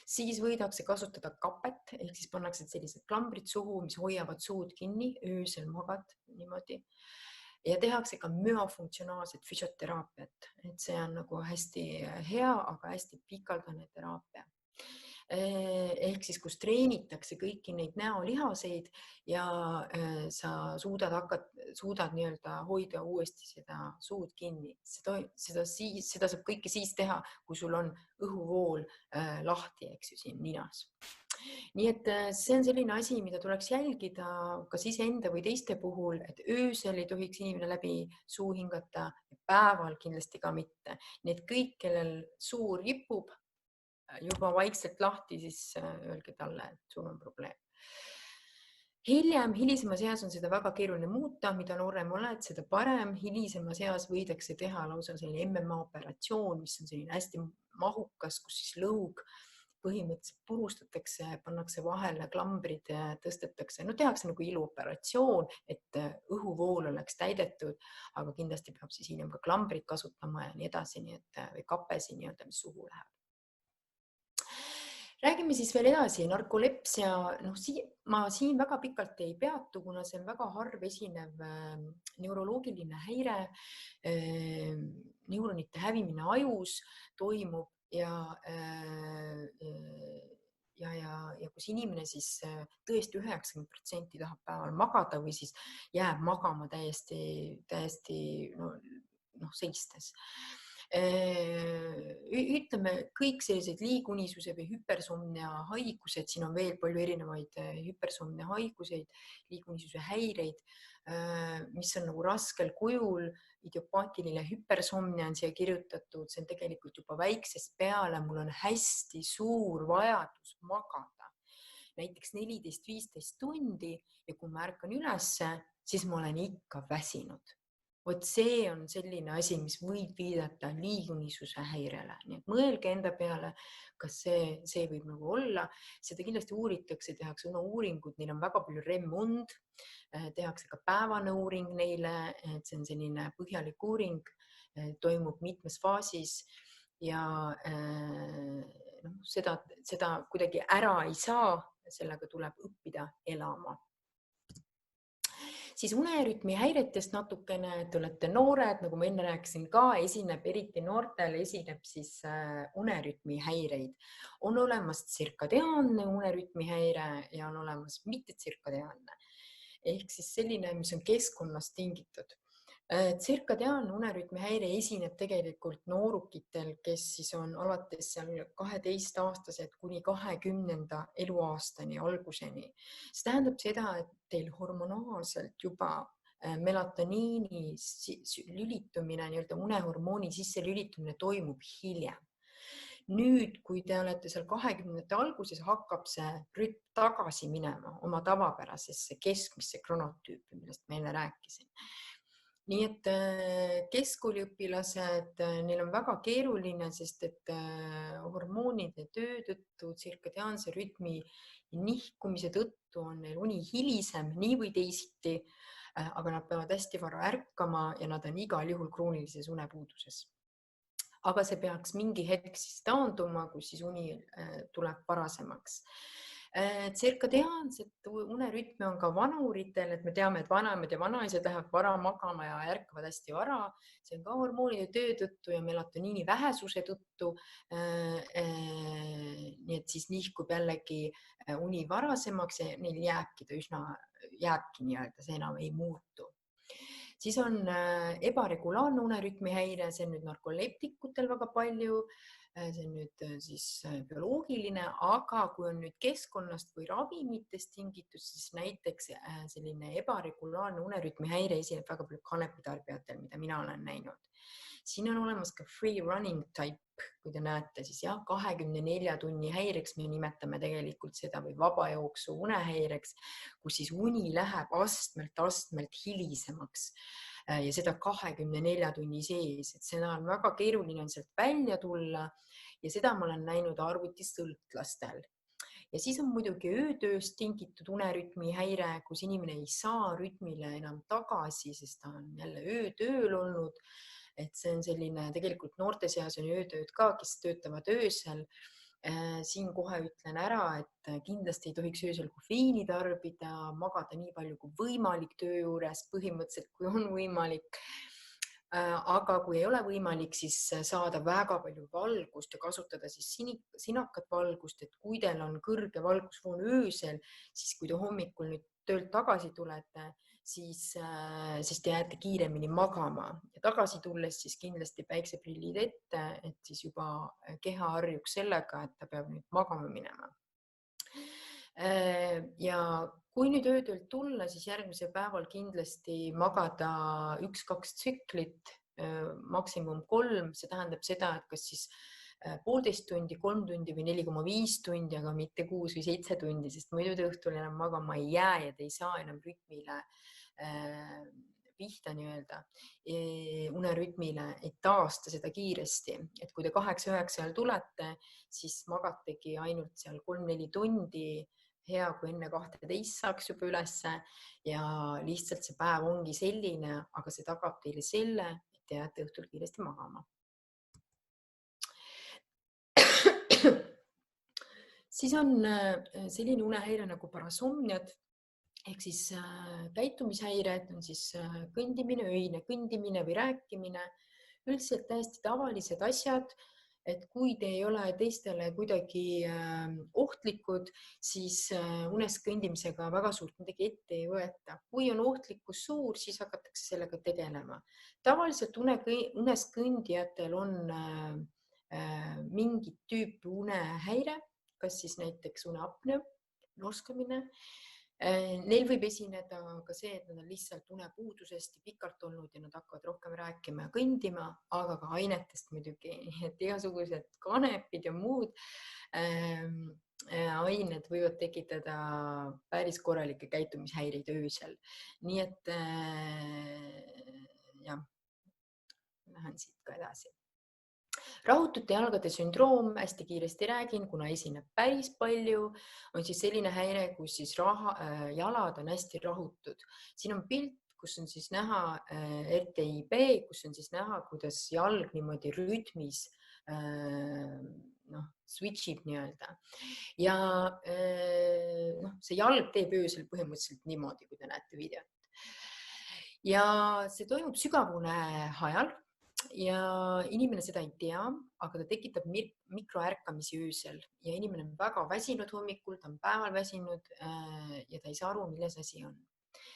Siis võidakse kasutada kapet, ehk siis pannakse sellised klambrid suhu, mis hoiavad suud kinni, öösel magad niimoodi. Ja tehakse ka müofunktsionaalset füsioteraapiat, et see on nagu hästi hea, aga hästi pikaldane teraapia. Ehk siis, kus treenitakse kõiki neid näolihaseid ja sa suudad nii-öelda hoida uuesti seda suud kinni. Seda saab kõike siis teha, kui sul on õhuvool lahti, eks ju, siin ninas. Nii et see on selline asi, mida tuleks jälgida kas iseenda või teiste puhul, et öösel ei tohiks inimene läbi suu hingata, päeval kindlasti ka mitte. Nii et kõik, kellel suu ripub juba vaikselt lahti, siis öelge talle, et sul on probleem. Hilisemas eas on seda väga keeruline muuta, mida noorem oled, seda parem. Hilisemas eas võidakse teha lausa selline MMA operatsioon, mis on selline hästi mahukas, kus siis lõug põhimõtteliselt purustatakse, pannakse vahele klambrid, tõstetakse, tehakse nagu iluoperatsioon, et õhuvool oleks täidetud, aga kindlasti peab siis hiljem ka klambrid kasutama ja nii edasi, või kapesi nii-öelda, mis suhu läheb. Räägime siis veel edasi, narkolepsia, ma siin väga pikalt ei peatu, kuna see on väga harv esinev neuroloogiline häire, neuronite hävimine ajus toimub ja kus inimene siis tõesti 90% tahab päeval magada või siis jääb magama täiesti seistes. ütleme, kõik sellised liigunisuse või hüpersomnia haigused, siin on veel palju erinevaid hüpersomnia haiguseid, liigunisuse häireid, mis on nagu raskel kujul, idiopaatiline hüpersomnia on siia kirjutatud, see on tegelikult juba väiksest peale, mul on hästi suur vajadus magada, näiteks 14-15 tundi ja kui ma ärkan ülesse, siis ma olen ikka väsinud. Vot see on selline asi, mis võib viidata liigunisuse häirele. Nii et mõelge enda peale, kas see võib nagu olla. Seda kindlasti uuritakse, tehakse uuringud, neil on väga palju REM-und, tehakse ka päevane uuring neile, et see on selline põhjalik uuring, toimub mitmes faasis ja seda kuidagi ära ei saa, sellega tuleb õppida elama. Siis unerütmi häiretest natukene, te olete noored, nagu ma enne rääkisin ka, eriti noortel esineb siis unerütmi häireid. On olemas tsirkadiaanne unerütmi häire ja on olemas mittetsirkadiaanne. Ehk siis selline, mis on keskkonnast tingitud. Tsirkadiaanne unerütmi häire esineb tegelikult noorukitel, kes siis on alates seal 12-aastased kuni 20. eluaastani alguseni. See tähendab seda, et teil hormonaalselt juba melatoniini lülitumine, nii-öelda unehormooni sisse lülitumine toimub hiljem. Nüüd, kui te olete seal 20. alguses, hakkab see rütm tagasi minema oma tavapärasesse keskmisse kronotüüpi, millest ma enne rääkisin. Nii et keskkooliõpilased, neil on väga keeruline, sest et hormoonide töö tõttu, tsirkadiaanse rütmi nihkumise tõttu on neil uni hilisem nii või teisiti, aga nad peavad hästi vara ärkama ja nad on igal juhul kroonilises unepuuduses. Aga see peaks mingi hetk siis taanduma, kus siis uni tuleb varasemaks. Tsirkadiaanset unerütmi on ka vanuritel, et me teame, et vanemad ja vanaisad lähevad vara magama ja ärkavad hästi vara. See on ka hormoonide töö tõttu ja melatoniini vähesuse tõttu. Nii et siis nihkub jällegi uni varasemaks ja neil jääbki nii-öelda, see enam ei muutu. Siis on ebaregulaarne unerütmi häire, see on nüüd narkoleptikutel väga palju. See on nüüd siis bioloogiline, aga kui on nüüd keskkonnast või ravimitest tingitud, siis näiteks selline ebaregulaarne unerütmi häire esineb väga palju kanepitarbijatel, mida mina olen näinud. Siin on olemas ka free running type, kui te näete, siis jah, 24 tunni häireks me nimetame tegelikult seda või vabajooksu unehäireks, kus siis uni läheb astmelt hilisemaks. Ja seda 24 tunni sees, et seda on väga keeruline on sealt välja tulla ja seda ma olen näinud arvutisõltlastel. Ja siis on muidugi öötööst tingitud unerütmi häire, kus inimene ei saa rütmile enam tagasi, sest ta on jälle öötööl olnud. Et see on selline, tegelikult noorte seas on öötööd ka, kes töötavad öösel. Siin kohe ütlen ära, et kindlasti ei tohiks öösel kofeiini tarbida, magada nii palju kui võimalik töö juures, põhimõtteliselt kui on võimalik. Aga kui ei ole võimalik, siis saada väga palju valgust ja kasutada siis sinakat valgust, et kui teil on kõrge valgusfoon öösel, siis kui te hommikul nüüd töölt tagasi tulete, siis te jääte kiiremini magama ja tagasi tulles siis kindlasti päikseprillid ette, et siis juba keha harjuks sellega, et ta peab nüüd magama minema. Ja kui nüüd öötöölt tulla, siis järgmisel päeval kindlasti magada 1-2 tsüklit, maksimum 3, see tähendab seda, et kas siis 1,5 tundi, 3 tundi või 4,5 tundi, aga mitte 6 või 7 tundi, sest muidu te õhtul enam magama ei jää ja te ei saa enam rütmile pihta nii-öelda, unerütmile, et taasta seda kiiresti. Et kui te 8-9 ajal tulete, siis magategi ainult seal 3-4 tundi, hea kui enne 12 saaks juba ülesse ja lihtsalt see päev ongi selline, aga see tagab teile selle, et te jääte õhtul kiiresti magama. Siis on selline unehäire nagu parasomniad ehk siis käitumishäired on siis kõndimine, öine kõndimine või rääkimine, üldiselt täiesti tavalised asjad, et kui te ei ole teistele kuidagi ohtlikud, siis unes kõndimisega väga suurt midagi ette ei võeta. Kui on ohtlikkus suur, siis hakatakse sellega tegelema. Tavaliselt unes kõndijatel on mingit tüüpi unehäire, kas siis näiteks uneapnea, norskamine. Neil võib esineda ka see, et nad on lihtsalt unepuudusest pikalt olnud ja nad hakkavad rohkem rääkima ja kõndima, aga ka ainetest muidugi, et igasugused kanepid ja muud ained võivad tekitada päris korralikke käitumishäireid öösel. Nii et jah, lähen siit ka edasi. Rahutute jalgade sündroom, hästi kiiresti räägin, kuna esineb päris palju, on siis selline häire, kus siis jalad on hästi rahutud. Siin on pilt, kus on siis näha RTIB, kus on siis näha, kuidas jalg niimoodi rütmis switchib nii-öelda. Ja see jalg teeb öösel põhimõtteliselt niimoodi, kui te näete videot. Ja see toimub sügavune ajal. Ja inimene seda ei tea, aga ta tekitab mikroärkamisi öösel ja inimene on väga väsinud hommikul, ta on päeval väsinud ja ta ei saa aru, milles asi on.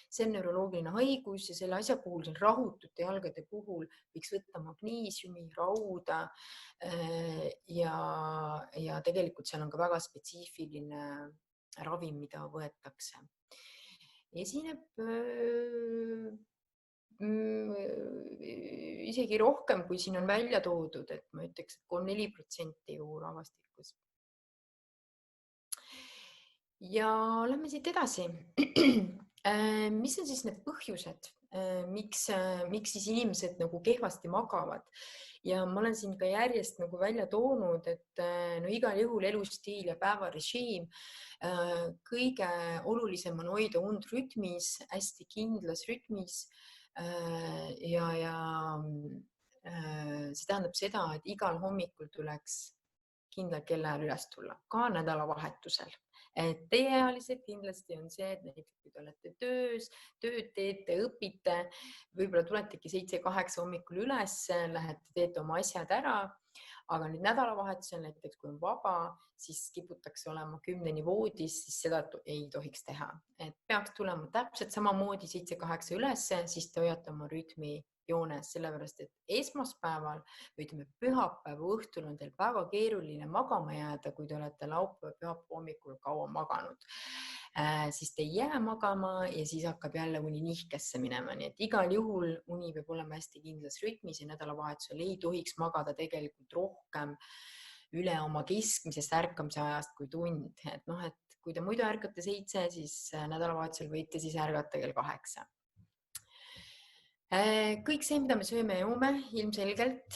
See on neuroloogiline haigus ja selle asja puhul, see rahutute jalgade puhul võiks võtta magneesiumi, rauda ja tegelikult seal on ka väga spetsiifiline ravim, mida võetakse. Esineb isegi rohkem, kui siin on välja toodud, et ma ütleks, et 3-4% ju rahvastikus. Ja lähme siit edasi. Mis on siis need põhjused, miks siis inimesed nagu kehvasti magavad? Ja ma olen siin ka järjest nagu välja toonud, et igal juhul elustiil ja päevarežiim, kõige olulisem on hoida und rütmis, hästi kindlas rütmis. Ja see tähendab seda, et igal hommikul tuleks kindlal kellaajal üles tulla, ka nädalavahetusel. Et teieealised kindlasti on see, et näiteks kui te olete tööd teete, õpite, võib-olla tuletegi 7-8 hommikul üles, lähete, teete oma asjad ära, aga nüüd nädalavahetusel näiteks, kui on vaba, siis kiputakse olema 10 voodis, siis seda ei tohiks teha. Et peaks tulema täpselt samamoodi 7-8 üles, siis te hoiate oma rütmi joones, sellepärast et esmaspäeval või ütleme pühapäeva õhtul on teil väga keeruline magama jääda, kui te olete laupäeva hommikul kaua maganud. Siis te ei jää magama ja siis hakkab jälle uni nihkesse minema, nii et igal juhul uni peab olema hästi kindlas rütmis ja nädalavahetusel ei tohiks magada tegelikult rohkem üle oma keskmisest ärkamise ajast kui tund. Et kui te muidu ärkate 7, siis nädalavahetusel võite siis ärgata kell 8. Kõik see, mida me sööme ja joome, ilmselgelt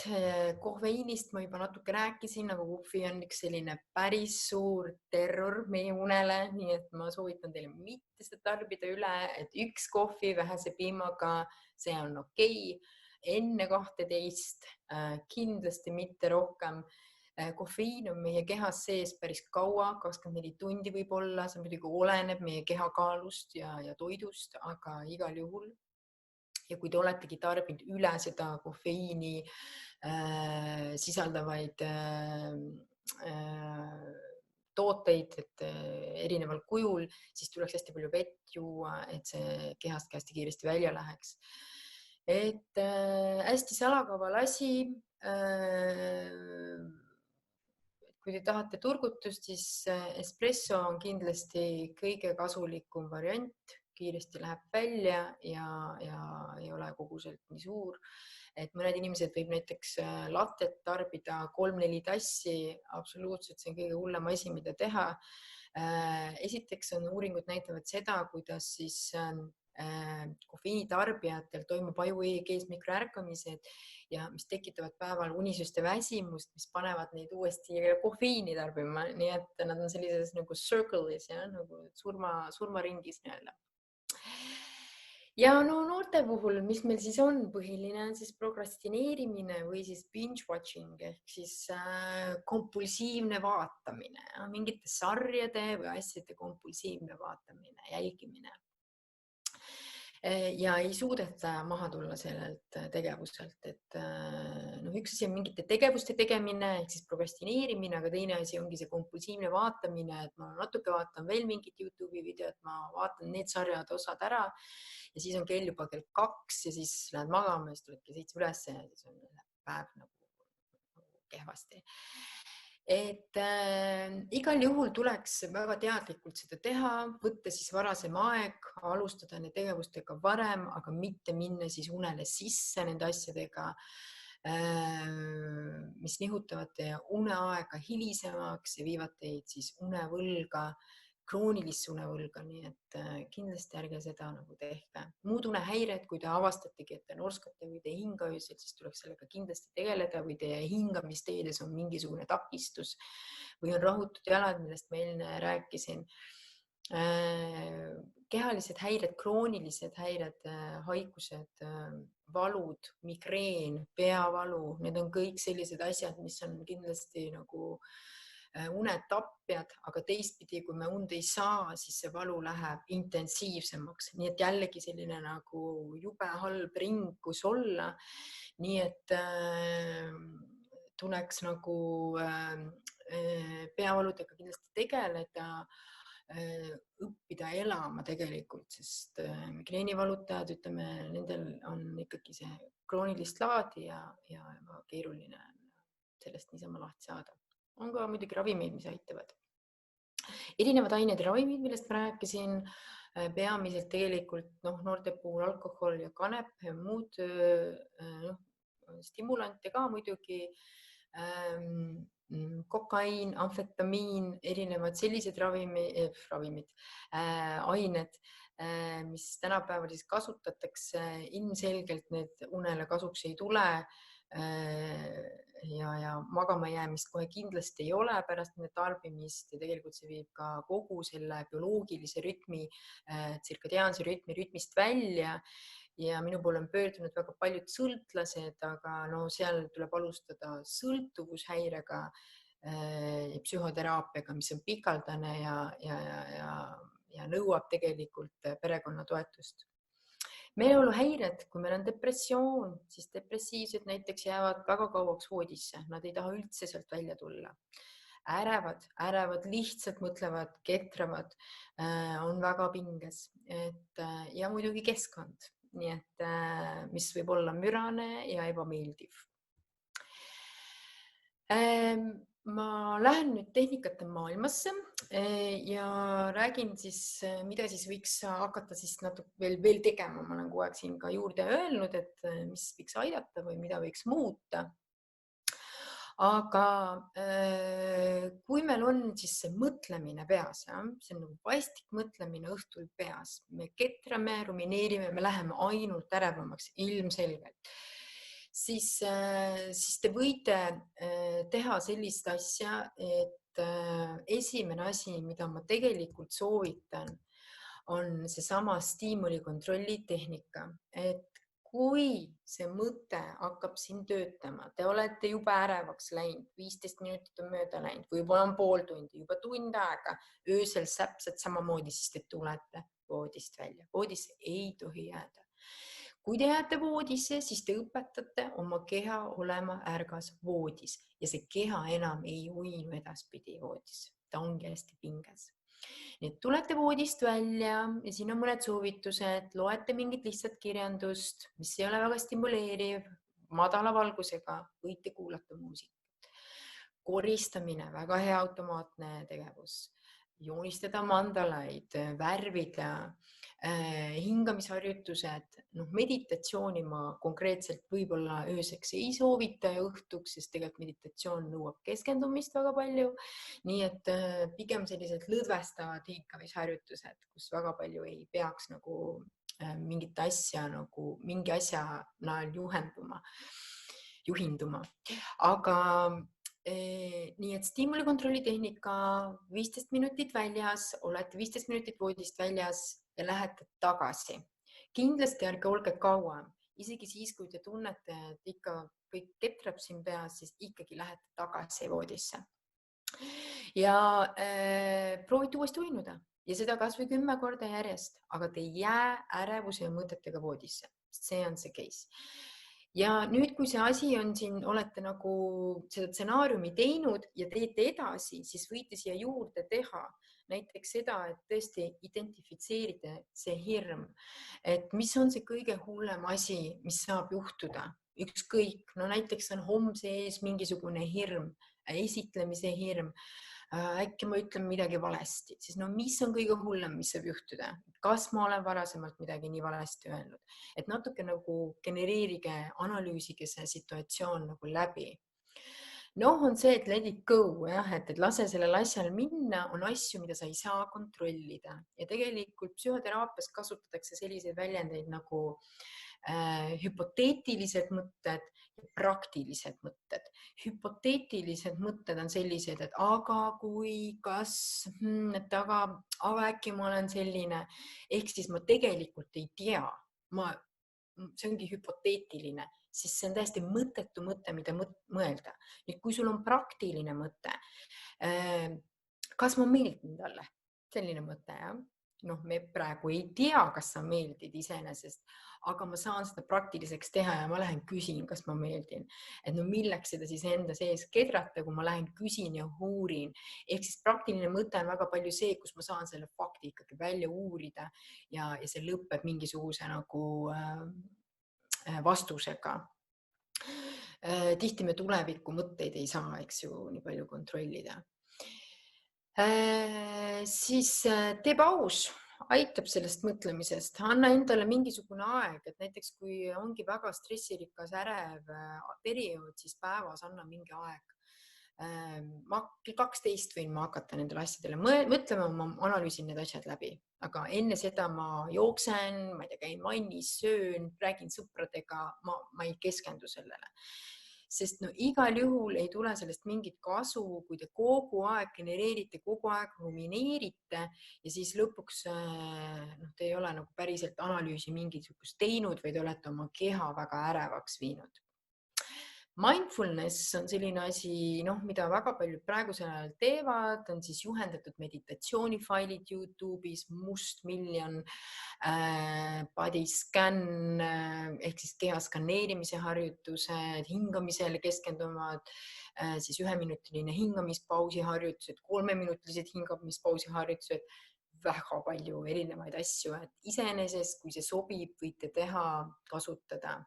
kohveiinist ma juba natuke rääkisin, aga kohvi on üks selline päris suur terror meie unele, nii et ma soovitan teile mitte seda tarbida üle, et 1 kohvi vähese piimaga, see on okei. Enne 12, kindlasti mitte rohkem. Kofeiin on meie kehas sees päris kaua, 24 tundi võib olla, see muidugi oleneb meie kehakaalust ja toidust, aga igal juhul. Ja kui te oletegi tarbinud üle seda kofeiini sisaldavaid tooteid, et erineval kujul, siis tuleks hästi palju vett juua, et see kehast hästi kiiresti välja läheks. Et hästi salakaval asi. Kui te tahate turgutust, siis espresso on kindlasti kõige kasulikum variant. Kiiresti läheb välja ja ei ole koguselt nii suur. Et mõned inimesed võib näiteks lattet tarbida 3-4 tassi, absoluutselt see on kõige hullem asi, mida teha. Esiteks on uuringud näitavad seda, kuidas siis kofeiinitarbijatel toimub aju EEG-s mikroärkamised ja mis tekitavad päeval unisüste väsimust, mis panevad neid uuesti kofeiini tarbima, nii et nad on sellises nagu circle'is, nagu surmaringis nii-öelda. Ja noorte puhul, mis meil siis on, põhiline on siis prokrastineerimine või siis binge watching ehk siis kompulsiivne vaatamine, mingite sarjade või asjade kompulsiivne vaatamine, jälgimine. Ja ei suudeta maha tulla sellelt tegevuselt, et üks asi on mingite tegevuste tegemine ehk siis prokrastineerimine, aga teine asi ongi see kompulsiivne vaatamine, et ma natuke vaatan veel mingit YouTube'i videot, ma vaatan need sarjad osad ära ja siis on kell juba kell 2 ja siis lähed magama ja siis tuledki 7 üles ja siis on päev nagu kehvasti. Et igal juhul tuleks väga teadlikult seda teha, võtta siis varasem aeg, alustada need tegevustega varem, aga mitte minna siis unele sisse nende asjadega, mis nihutavad teie uneaega hilisemaks ja viivad teid siis unevõlga, kroonilisse unevõlga, nii et kindlasti ärge seda nagu tehke. Muud unehäired, kui te avastategi, et te norskate või te hinga öösel, siis tuleks sellega kindlasti tegeleda või teie hingamisteedes on mingisugune takistus või on rahutud jalad, millest ma enne rääkisin. Kehalised häired, kroonilised häired, haigused, valud, migreen, peavalu, need on kõik sellised asjad, mis on kindlasti nagu unetapjad, aga teistpidi, kui me und ei saa, siis see valu läheb intensiivsemaks. Nii et jällegi selline nagu jube halb ring, kus olla. Nii et tuleks nagu peavaludega kindlasti tegeleda, õppida elama tegelikult, sest migreenivalutajad, ütleme, nendel on ikkagi see kroonilist laadi ja keeruline sellest niisama lahti saada. On ka muidugi ravimeid, mis aitavad. Erinevad ained ja ravimid, millest ma rääkisin, peamiselt tegelikult noorte puhul alkohol ja kanep ja muud stimulante ka muidugi, kokaiin, amfetamiin, erinevad sellised ravimid, ained, mis tänapäeval siis kasutatakse, ilmselgelt need unele kasuks ei tule ja magama jäämist kohe kindlasti ei ole pärast nende tarbimist ja tegelikult see viib ka kogu selle bioloogilise rütmi, tsirkadiaanse rütmi rütmist välja ja minu poole on pöördunud väga paljud sõltlased, aga seal tuleb alustada sõltuvushäirega psühhoteraapiaga, mis on pikaldane ja nõuab tegelikult perekonna toetust. Meeleoluhäired, kui meil on depressioon, siis depressiivsed näiteks jäävad väga kauaks voodisse, nad ei taha üldse sealt välja tulla. Ärevad, lihtsalt mõtlevad, ketravad, on väga pinges ja muidugi keskkond, nii et mis võib olla mürane ja ebameeldiv. Ma lähen nüüd tehnikate maailmasse ja räägin siis, mida siis võiks hakata siis natuke veel tegema. Ma olen kogu aeg siin ka juurde öelnud, et mis võiks aidata või mida võiks muuta. Aga kui meil on siis see mõtlemine peas, see on nagu vastik mõtlemine õhtul peas, me ketrame, rumineerime, me läheme ainult ärevamaks ilmselgelt. Siis te võite teha sellist asja, et esimene asi, mida ma tegelikult soovitan, on seesama stiimulikontrolli tehnika. Et kui see mõte hakkab siin töötama, te olete juba ärevaks läinud, 15 minutit on mööda läinud, võib-olla on pool tundi, juba tund aega, öösel täpselt samamoodi, siis te tulete voodist välja. Voodisse ei tohi jääda. Kui te jääte voodisse, siis te õpetate oma keha olema ärgas voodis ja see keha enam ei uinu edaspidi voodis. Ta ongi hästi pinges. Nii et tulete voodist välja ja siin on mõned soovitused, loete mingit lihtsat kirjandust, mis ei ole väga stimuleeriv, madala valgusega, võite kuulata muusikat. Koristamine, väga hea automaatne tegevus. Joonistada mandalaid, värvida, hingamisharjutused, meditatsiooni ma konkreetselt võib-olla ööseks ei soovita ja õhtuks, sest tegelikult meditatsioon nõuab keskendumist väga palju. Nii et pigem sellised lõdvestavad hingamisharjutused, kus väga palju ei peaks nagu mingit asja nagu mingi asja näol juhinduma. Aga nii et stiimulikontrolli tehnika, 15 minutit väljas, olete 15 minutit voodist väljas ja lähete tagasi. Kindlasti ärge olge kauem, isegi siis, kui te tunnete, et ikka kõik ketrab siin peas, siis ikkagi lähete tagasi voodisse. Ja proovite uuesti uinuda ja seda kas või 10 korda järjest, aga te ei jää ärevuse ja mõtetega voodisse. See on see case. Ja nüüd, kui see asi on siin, olete nagu seda stsenaariumi teinud ja teete edasi, siis võite siia juurde teha näiteks seda, et tõesti identifitseerida see hirm, et mis on see kõige hullem asi, mis saab juhtuda. ükskõik, no näiteks on homse ees mingisugune hirm, esitlemise hirm, äkki ma ütlen midagi valesti, siis no mis on kõige hullem, mis saab juhtuda? Kas ma olen varasemalt midagi nii valesti öelnud? Et natuke nagu genereerige, analüüsige see situatsioon nagu läbi. Noh, on see, et let it go, jah, et lase sellel asjal minna, on asju, mida sa ei saa kontrollida. Ja tegelikult psühhoteraapias kasutatakse selliseid väljendeid nagu hüpoteetilised mõtted ja praktilised mõtted. Hüpoteetilised mõtted on sellised, et aga kui, kas, et aga äkki ma olen selline, ehk siis ma tegelikult ei tea, see ongi hüpoteetiline, siis see on täiesti mõttetu mõte, mida mõelda. Nüüd, kui sul on praktiline mõte, kas ma meeldin talle? Selline mõte, jah. Noh, me praegu ei tea, kas sa meeldid iseenesest, aga ma saan seda praktiliseks teha ja ma lähen küsin, kas ma meeldin. Et no milleks seda siis enda sees kedrata, kui ma lähen küsin ja uurin. Ehk siis praktiline mõte on väga palju see, kus ma saan selle fakti ikkagi välja uurida ja see lõpeb mingisuguse nagu vastusega. Tihti me tuleviku mõtteid ei saa, eks ju, nii palju kontrollida. Siis tee paus, aitab sellest mõtlemisest, anna endale mingisugune aeg, et näiteks kui ongi väga stressirikas, ärev periood, siis päevas anna mingi aeg. Kell 12 võin ma hakata nendele asjadele mõtlema, ma analüüsin need asjad läbi, aga enne seda ma jooksen, ma ei tea, käin vannis, söön, räägin sõpradega, ma ei keskendu sellele. Sest no igal juhul ei tule sellest mingit kasu, kui te kogu aeg genereerite, kogu aeg rumineerite ja siis lõpuks te ei ole nagu päriselt analüüsi mingisugust teinud või te olete oma keha väga ärevaks viinud. Mindfulness on selline asi, mida väga paljud praegusel ajal teevad, on siis juhendatud meditatsioonifailid YouTube'is, mustmiljon, body scan ehk siis keha skaneerimise harjutused, hingamisele keskenduvad, siis 1-minutiline hingamispausi harjutused, 3-minutilised hingamispausi harjutused, väga palju erinevaid asju, et iseenesest, kui see sobib, võite teha, kasutada.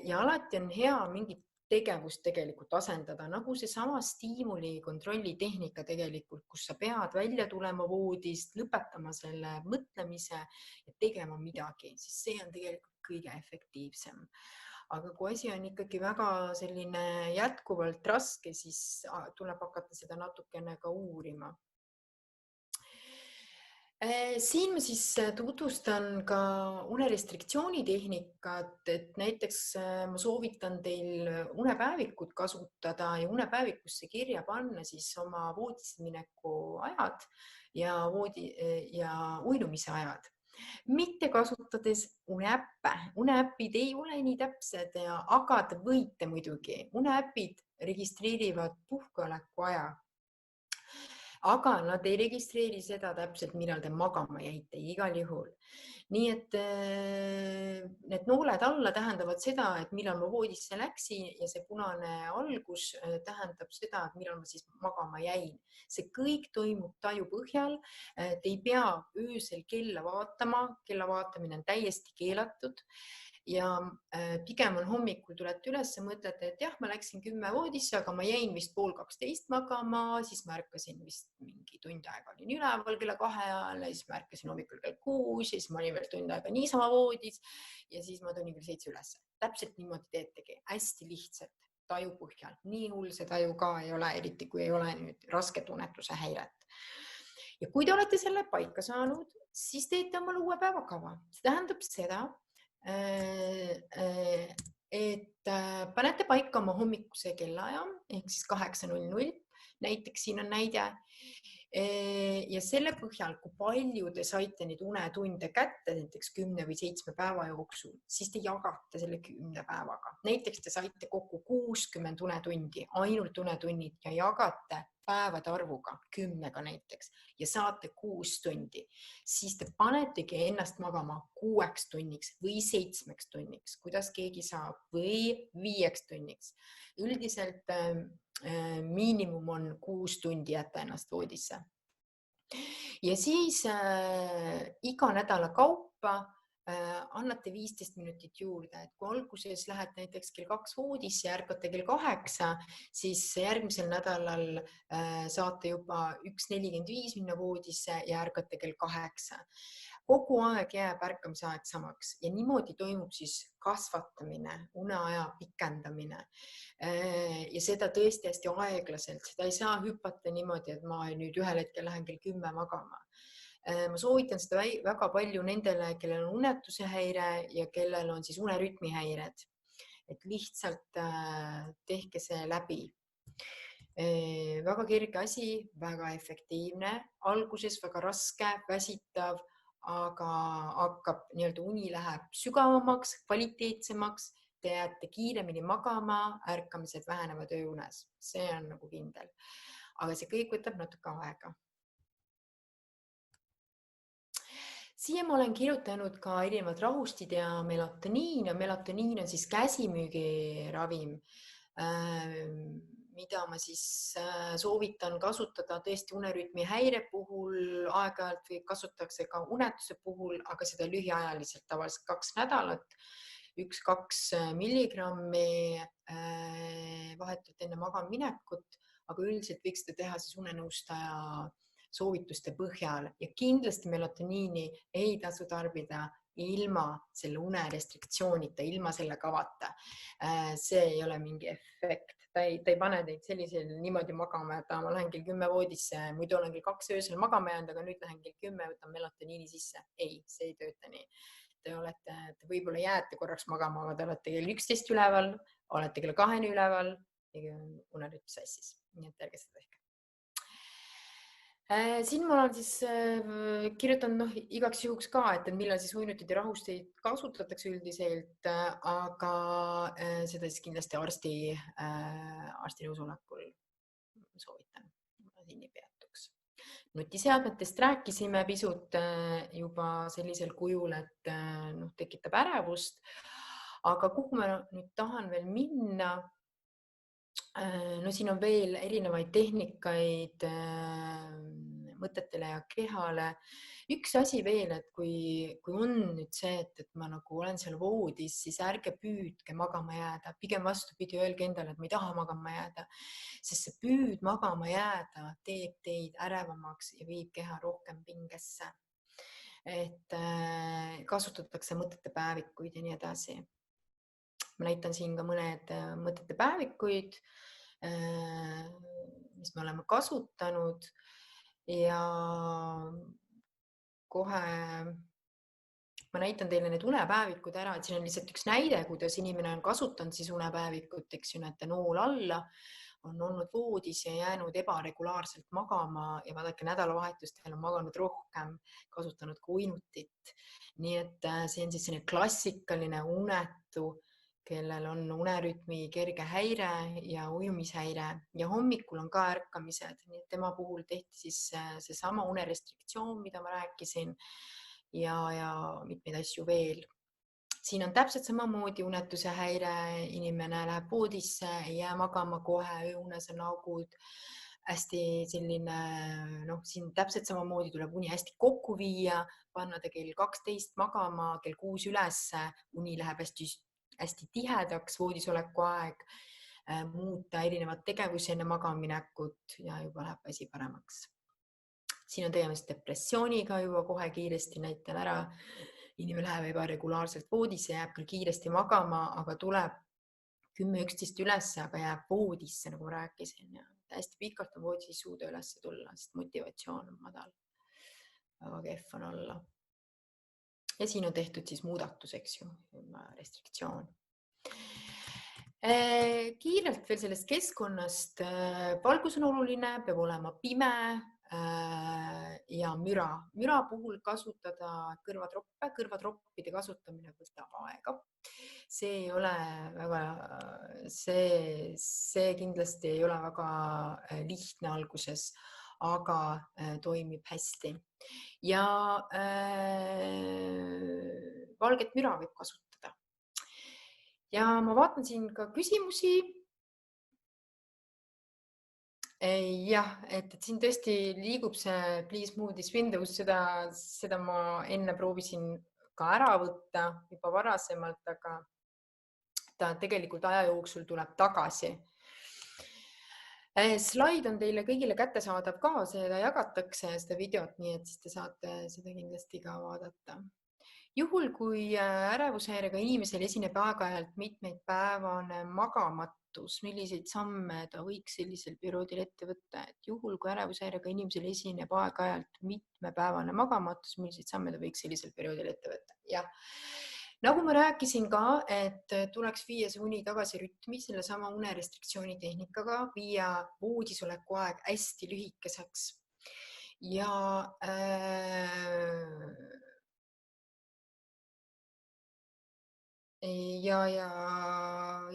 Ja alati on hea mingit tegevust tegelikult asendada, nagu seesama stiimuli kontrolli tehnika tegelikult, kus sa pead välja tulema voodist, lõpetama selle mõtlemise ja tegema midagi, siis see on tegelikult kõige efektiivsem. Aga kui asi on ikkagi väga selline jätkuvalt raske, siis tuleb hakata seda natukene ka uurima. Siin ma siis tutvustan ka unerestriktsiooni tehnikat, et näiteks ma soovitan teil unepäevikut kasutada ja unepäevikusse kirja panna siis oma voodisse mineku ajad ja uinumise ajad. Mitte kasutades uneäppe. Uneäpid ei ole nii täpsed, aga te võite muidugi. Uneäpid registreerivad puhkeoleku aja. Aga nad ei registreeri seda täpselt, millal te magama jäite, igal juhul. Nii et need nooled alla tähendavad seda, et millal ma voodisse läksin ja see punane algus tähendab seda, et millal ma siis magama jäin. See kõik toimub taju põhjal. Te ei pea öösel kella vaatama, kella vaatamine on täiesti keelatud. Ja pigem on hommikul tulete üles ja mõtlete, et jah, ma läksin 10 voodisse, aga ma jäin vist 11:30 magama, siis ma ärkasin vist mingi tund aega olin üleval kella 2 ajal, siis ma ärkasin hommikul kell 6 ja siis ma olin veel tund aega niisama voodis ja siis ma tulin kell 7 üles. Täpselt niimoodi teetegi, hästi lihtsalt, taju põhjal. Nii hull see taju ka ei ole, eriti kui ei ole nüüd raske tunnetuse häiret. Ja kui te olete selle paika saanud, siis teete omale uue päevakava. See tähendab seda, et panete paika oma hommikuse kellaaja ehk siis 8:00. Näiteks siin on näide. Ja selle põhjal, kui palju te saite neid unetunde kätte, näiteks 10 või 7 päeva jooksul, siis te jagate selle 10 päevaga. Näiteks te saite kokku 60 unetundi, ainult unetunnid ja jagate päevade arvuga 10-ga näiteks ja saate 6 tundi, siis te panetegi ennast magama 6 tunniks või 7 tunniks, kuidas keegi saab, või 5 tunniks. Üldiselt miinimum on 6 tundi jätta ennast voodisse. Ja siis iga nädala kaupa annate 15 minutit juurde, et kui alguses lähete näiteks kell 2 voodisse ja ärkate kell 8, siis järgmisel nädalal saate juba 1:45 minna voodisse ja ärkate kell 8. Kogu aeg jääb ärkamise aeg samaks ja niimoodi toimub siis kasvatamine, uneaja pikendamine. Ja seda tõesti hästi aeglaselt, seda ei saa hüpata niimoodi, et ma nüüd ühel hetkel lähen kell 10 magama. Ma soovitan seda väga palju nendele, kellel on unetuse häire ja kellel on siis unerütmi häired. Et lihtsalt tehke see läbi. Väga kerge asi, väga efektiivne, alguses väga raske, väsitav, aga hakkab nii-öelda uni läheb sügavamaks, kvaliteetsemaks, te jääte kiiremini magama, ärkamised vähenevad ööunes. See on nagu kindel. Aga see kõik võtab natuke aega. Siia ma olen kirjutanud ka erinevad rahustid ja melatoniin. Melatoniin on siis käsimüügiravim, mida ma siis soovitan kasutada tõesti unerütmi häire puhul, aeg-ajalt või kasutatakse ka unetuse puhul, aga seda lühiajaliselt, tavaliselt 2 nädalat, 1-2 milligrammi vahetult enne magamaminekut, aga üldiselt võiks seda teha siis unenõustaja soovituste põhjal ja kindlasti melatoniini ei tasu tarbida ilma selle unerestriktsioonita, ilma selle kavata. See ei ole mingi efekt. Ta ei pane teid sellisel niimoodi magama, et ma lähen kell 10 voodisse, muidu olen kell 2 öösel magama jäänud, aga nüüd lähen kell 10, võtan melatoniini sisse. Ei, see ei tööta nii. Te võib-olla jääte korraks magama, aga te olete kell 11 üleval, olete kell 2 üleval ja unerütm sassis. Nii et ärge seda tehke. Siin ma olen siis kirjutanud igaks juhuks ka, et millal siis uinutid ja rahusteid kasutatakse üldiselt, aga seda siis kindlasti arsti nõusolekul soovitan. Ma siin ei peatuks. Nutiseadmetest rääkisime pisut juba sellisel kujul, et tekitab ärevust, aga kuhu ma nüüd tahan veel minna? No siin on veel erinevaid tehnikaid mõtetele ja kehale. Üks asi veel, et kui on nüüd see, et ma nagu olen seal voodis, siis ärge püüdke magama jääda. Pigem vastupidi, öelge endale, et ma ei taha magama jääda, sest see püüd magama jääda teeb teid ärevamaks ja viib keha rohkem pingesse. Et kasutatakse mõtete päevikuid ja nii edasi. Ma näitan siin ka mõned mõtete päevikuid, mis me oleme kasutanud ja kohe ma näitan teile need unepäevikud ära, et siin on lihtsalt üks näide, kuidas inimene on kasutanud siis unepäevikut, eks ju, näete nool alla, on olnud voodis ja jäänud ebaregulaarselt magama ja vaadake nädalavahetustel on maganud rohkem, kasutanud ka uinutit. Nii et see on siis selline klassikaline unetu, kellel on unerütmi kerge häire ja ujumishäire ja hommikul on ka ärkamised. Nii et tema puhul tehti siis seesama unerestriktsioon, mida ma rääkisin ja mitmeid asju veel. Siin on täpselt samamoodi unetuse häire, inimene läheb voodisse, ei jää magama kohe, ööunes on augud, hästi selline, siin täpselt samamoodi tuleb uni hästi kokku viia, panna ta kell 12 magama, kell 6 ülesse, uni läheb hästi tihedaks, voodisoleku aeg, muuta erinevad tegevusi enne magamaminekut ja juba läheb asi paremaks. Siin on tegemist depressiooniga juba kohe kiiresti, näitan ära. Inimene läheb ebaregulaarselt voodisse, jääb küll kiiresti magama, aga tuleb 10-11 ülesse, aga jääb voodisse, nagu ma rääkisin. Ja hästi pikalt on voodis ei suuda ülesse tulla, sest motivatsioon on madal. Väga kehv on olla. Ja siin on tehtud siis muudatus, eks ju, restriktsioon. Kiirelt veel sellest keskkonnast. Valgus on oluline, peab olema pime ja müra. Müra puhul kasutada kõrvatroppe. Kõrvatroppide kasutamine võtab aega. See ei ole väga, see kindlasti ei ole väga lihtne alguses, aga toimib hästi. Ja valget müra võib kasutada. Ja ma vaatan siin ka küsimusi. Jah, et siin tõesti liigub see Please move this windows, seda ma enne proovisin ka ära võtta juba varasemalt, aga ta tegelikult aja jooksul tuleb tagasi. Slaid on teile kõigile kättesaadav ka, seda jagatakse, seda videot, nii et siis te saate seda kindlasti ka vaadata. Juhul, kui ärevushäirega inimesel esineb aeg-ajalt mitmeidpäevane magamatus, milliseid samme ta võiks sellisel perioodil ette võtta? Et juhul, kui ärevushäirega inimesel esineb aeg-ajalt mitmepäevane magamatus, milliseid samme ta võiks sellisel perioodil ette võtta? Jah. Nagu ma rääkisin ka, et tuleks viia see uni tagasi rütmi sellesama unerestriktsiooni tehnikaga, viia voodisoleku aeg hästi lühikeseks ja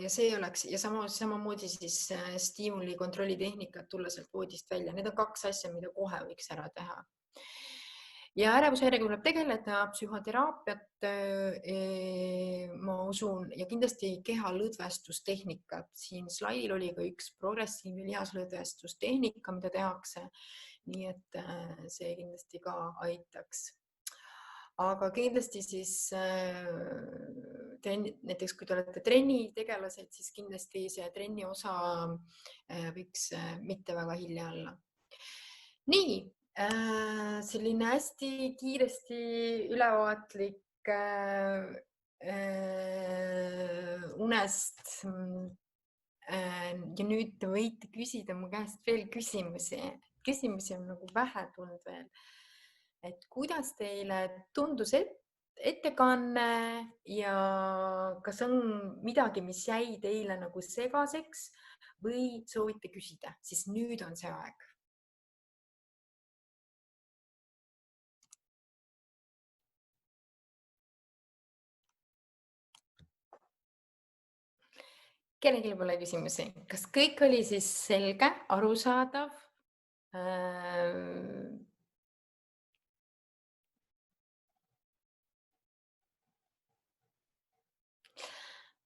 see oleks ja samamoodi siis stiimuli kontrolli tehnikat tulla sealt voodist välja. Need on kaks asja, mida kohe võiks ära teha. Ja ärevushäirega tuleb tegeleda, psühhoteraapiat, ma usun, ja kindlasti kehalõdvestustehnikat. Siin slaidil oli ka üks progressiivne lihaslõdvestustehnika, mida tehakse. Nii et see kindlasti ka aitaks. Aga kindlasti siis näiteks kui te olete trennitegelased, siis kindlasti see trenni osa võiks mitte väga hilja olla. Nii, selline hästi kiiresti ülevaatlik unest. Ja nüüd te võite küsida mu käest veel küsimusi. Küsimusi on nagu vähe tulnud veel. Et kuidas teile tundus ettekanne ja kas on midagi, mis jäi teile nagu segaseks või soovite küsida, siis nüüd on see aeg. Kellelgi pole küsimusi. Kas kõik oli siis selge, arusaadav?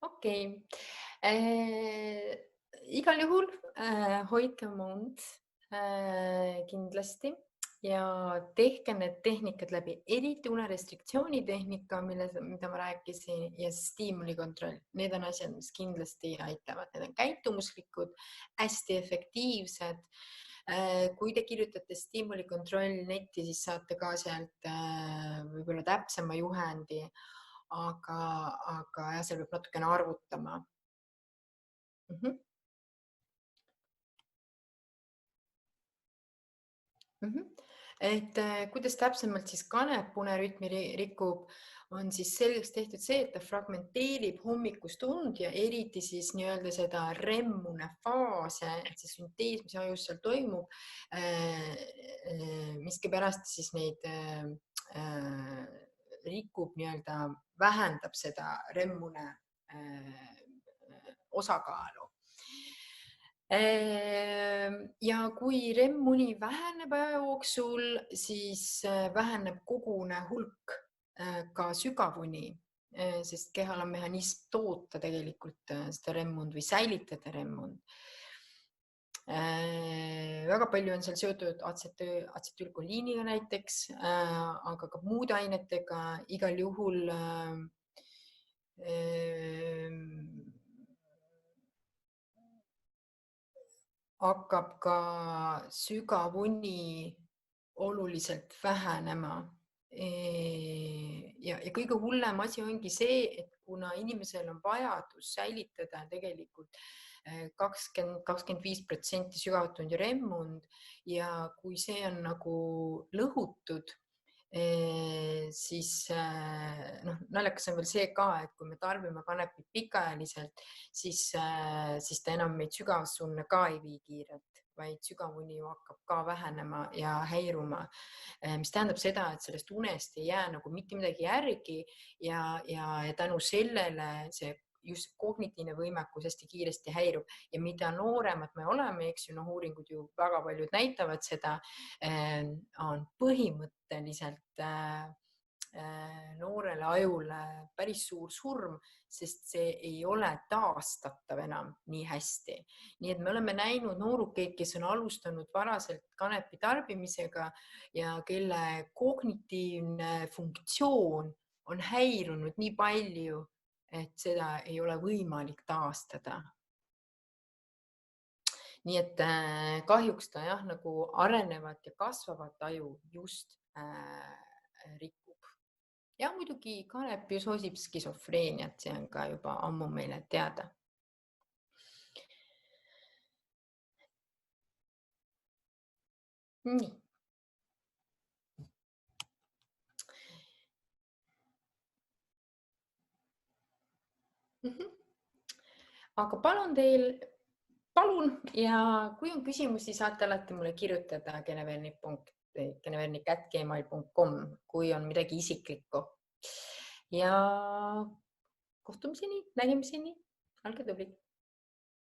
Okei. Igal juhul hoidke oma und kindlasti ja tehke need tehnikad läbi, eriti unerestriktsiooni tehnika, mida ma rääkisin, ja stiimulikontroll. Need on asjad, mis kindlasti aitavad. Need on käitumuslikud, hästi efektiivsed. Kui te kirjutate stiimulikontroll netti, siis saate ka sealt võib-olla täpsema juhendi, aga jah, seal peab natukene arvutama. Et kuidas täpsemalt siis kanep unerütmi rikub, on siis selgeks tehtud see, et ta fragmenteerib hommikust und ja eriti siis nii-öelda seda REM-une faase, et see süntees, mis ajus seal toimub, miskipärast siis neid rikub nii-öelda, vähendab seda REM-une osakaalu. Ja kui REM-uni väheneb aja jooksul, siis väheneb kogune hulk ka sügavuni, sest kehal on mehhanism toota tegelikult seda REM-und või säilitada REM-und. Väga palju on seal seotud atsetüülkoliiniga näiteks, aga ka muude ainetega. Igal juhul hakkab ka sügavuni oluliselt vähenema. Ja kõige hullem asi ongi see, et kuna inimesel on vajadus säilitada tegelikult 20–25% sügavat und ja REM-und ja kui see on nagu lõhutud, siis naljakas on veel see ka, et kui me tarbime kanepit pikaajaliselt, siis ta enam meid sügavasunne ka ei vii kiirelt, vaid sügavuni hakkab ka vähenema ja häiruma, mis tähendab seda, et sellest unest ei jää nagu mitte midagi järgi ja tänu sellele see just kognitiivne võimekus hästi kiiresti häirub ja mida nooremad me oleme, eks ju, uuringud ju väga paljud näitavad seda, on põhimõtteliselt noorele ajule päris suur surm, sest see ei ole taastatav enam nii hästi. Nii et me oleme näinud noorukeid, kes on alustanud varaselt kanepi tarbimisega ja kelle kognitiivne funktsioon on häirunud nii palju, et seda ei ole võimalik taastada. Nii et kahjuks ta jah, nagu arenevat ja kasvavat aju just rikub. Ja muidugi kanep ju soosib skisofreeniat, see on ka juba ammu meile teada. Nii. Aga palun ja kui on küsimusi, saate alati mulle kirjutada genevernik@gmail.com, kui on midagi isiklikku. Ja kohtumiseni, nägemiseni, olge tublid.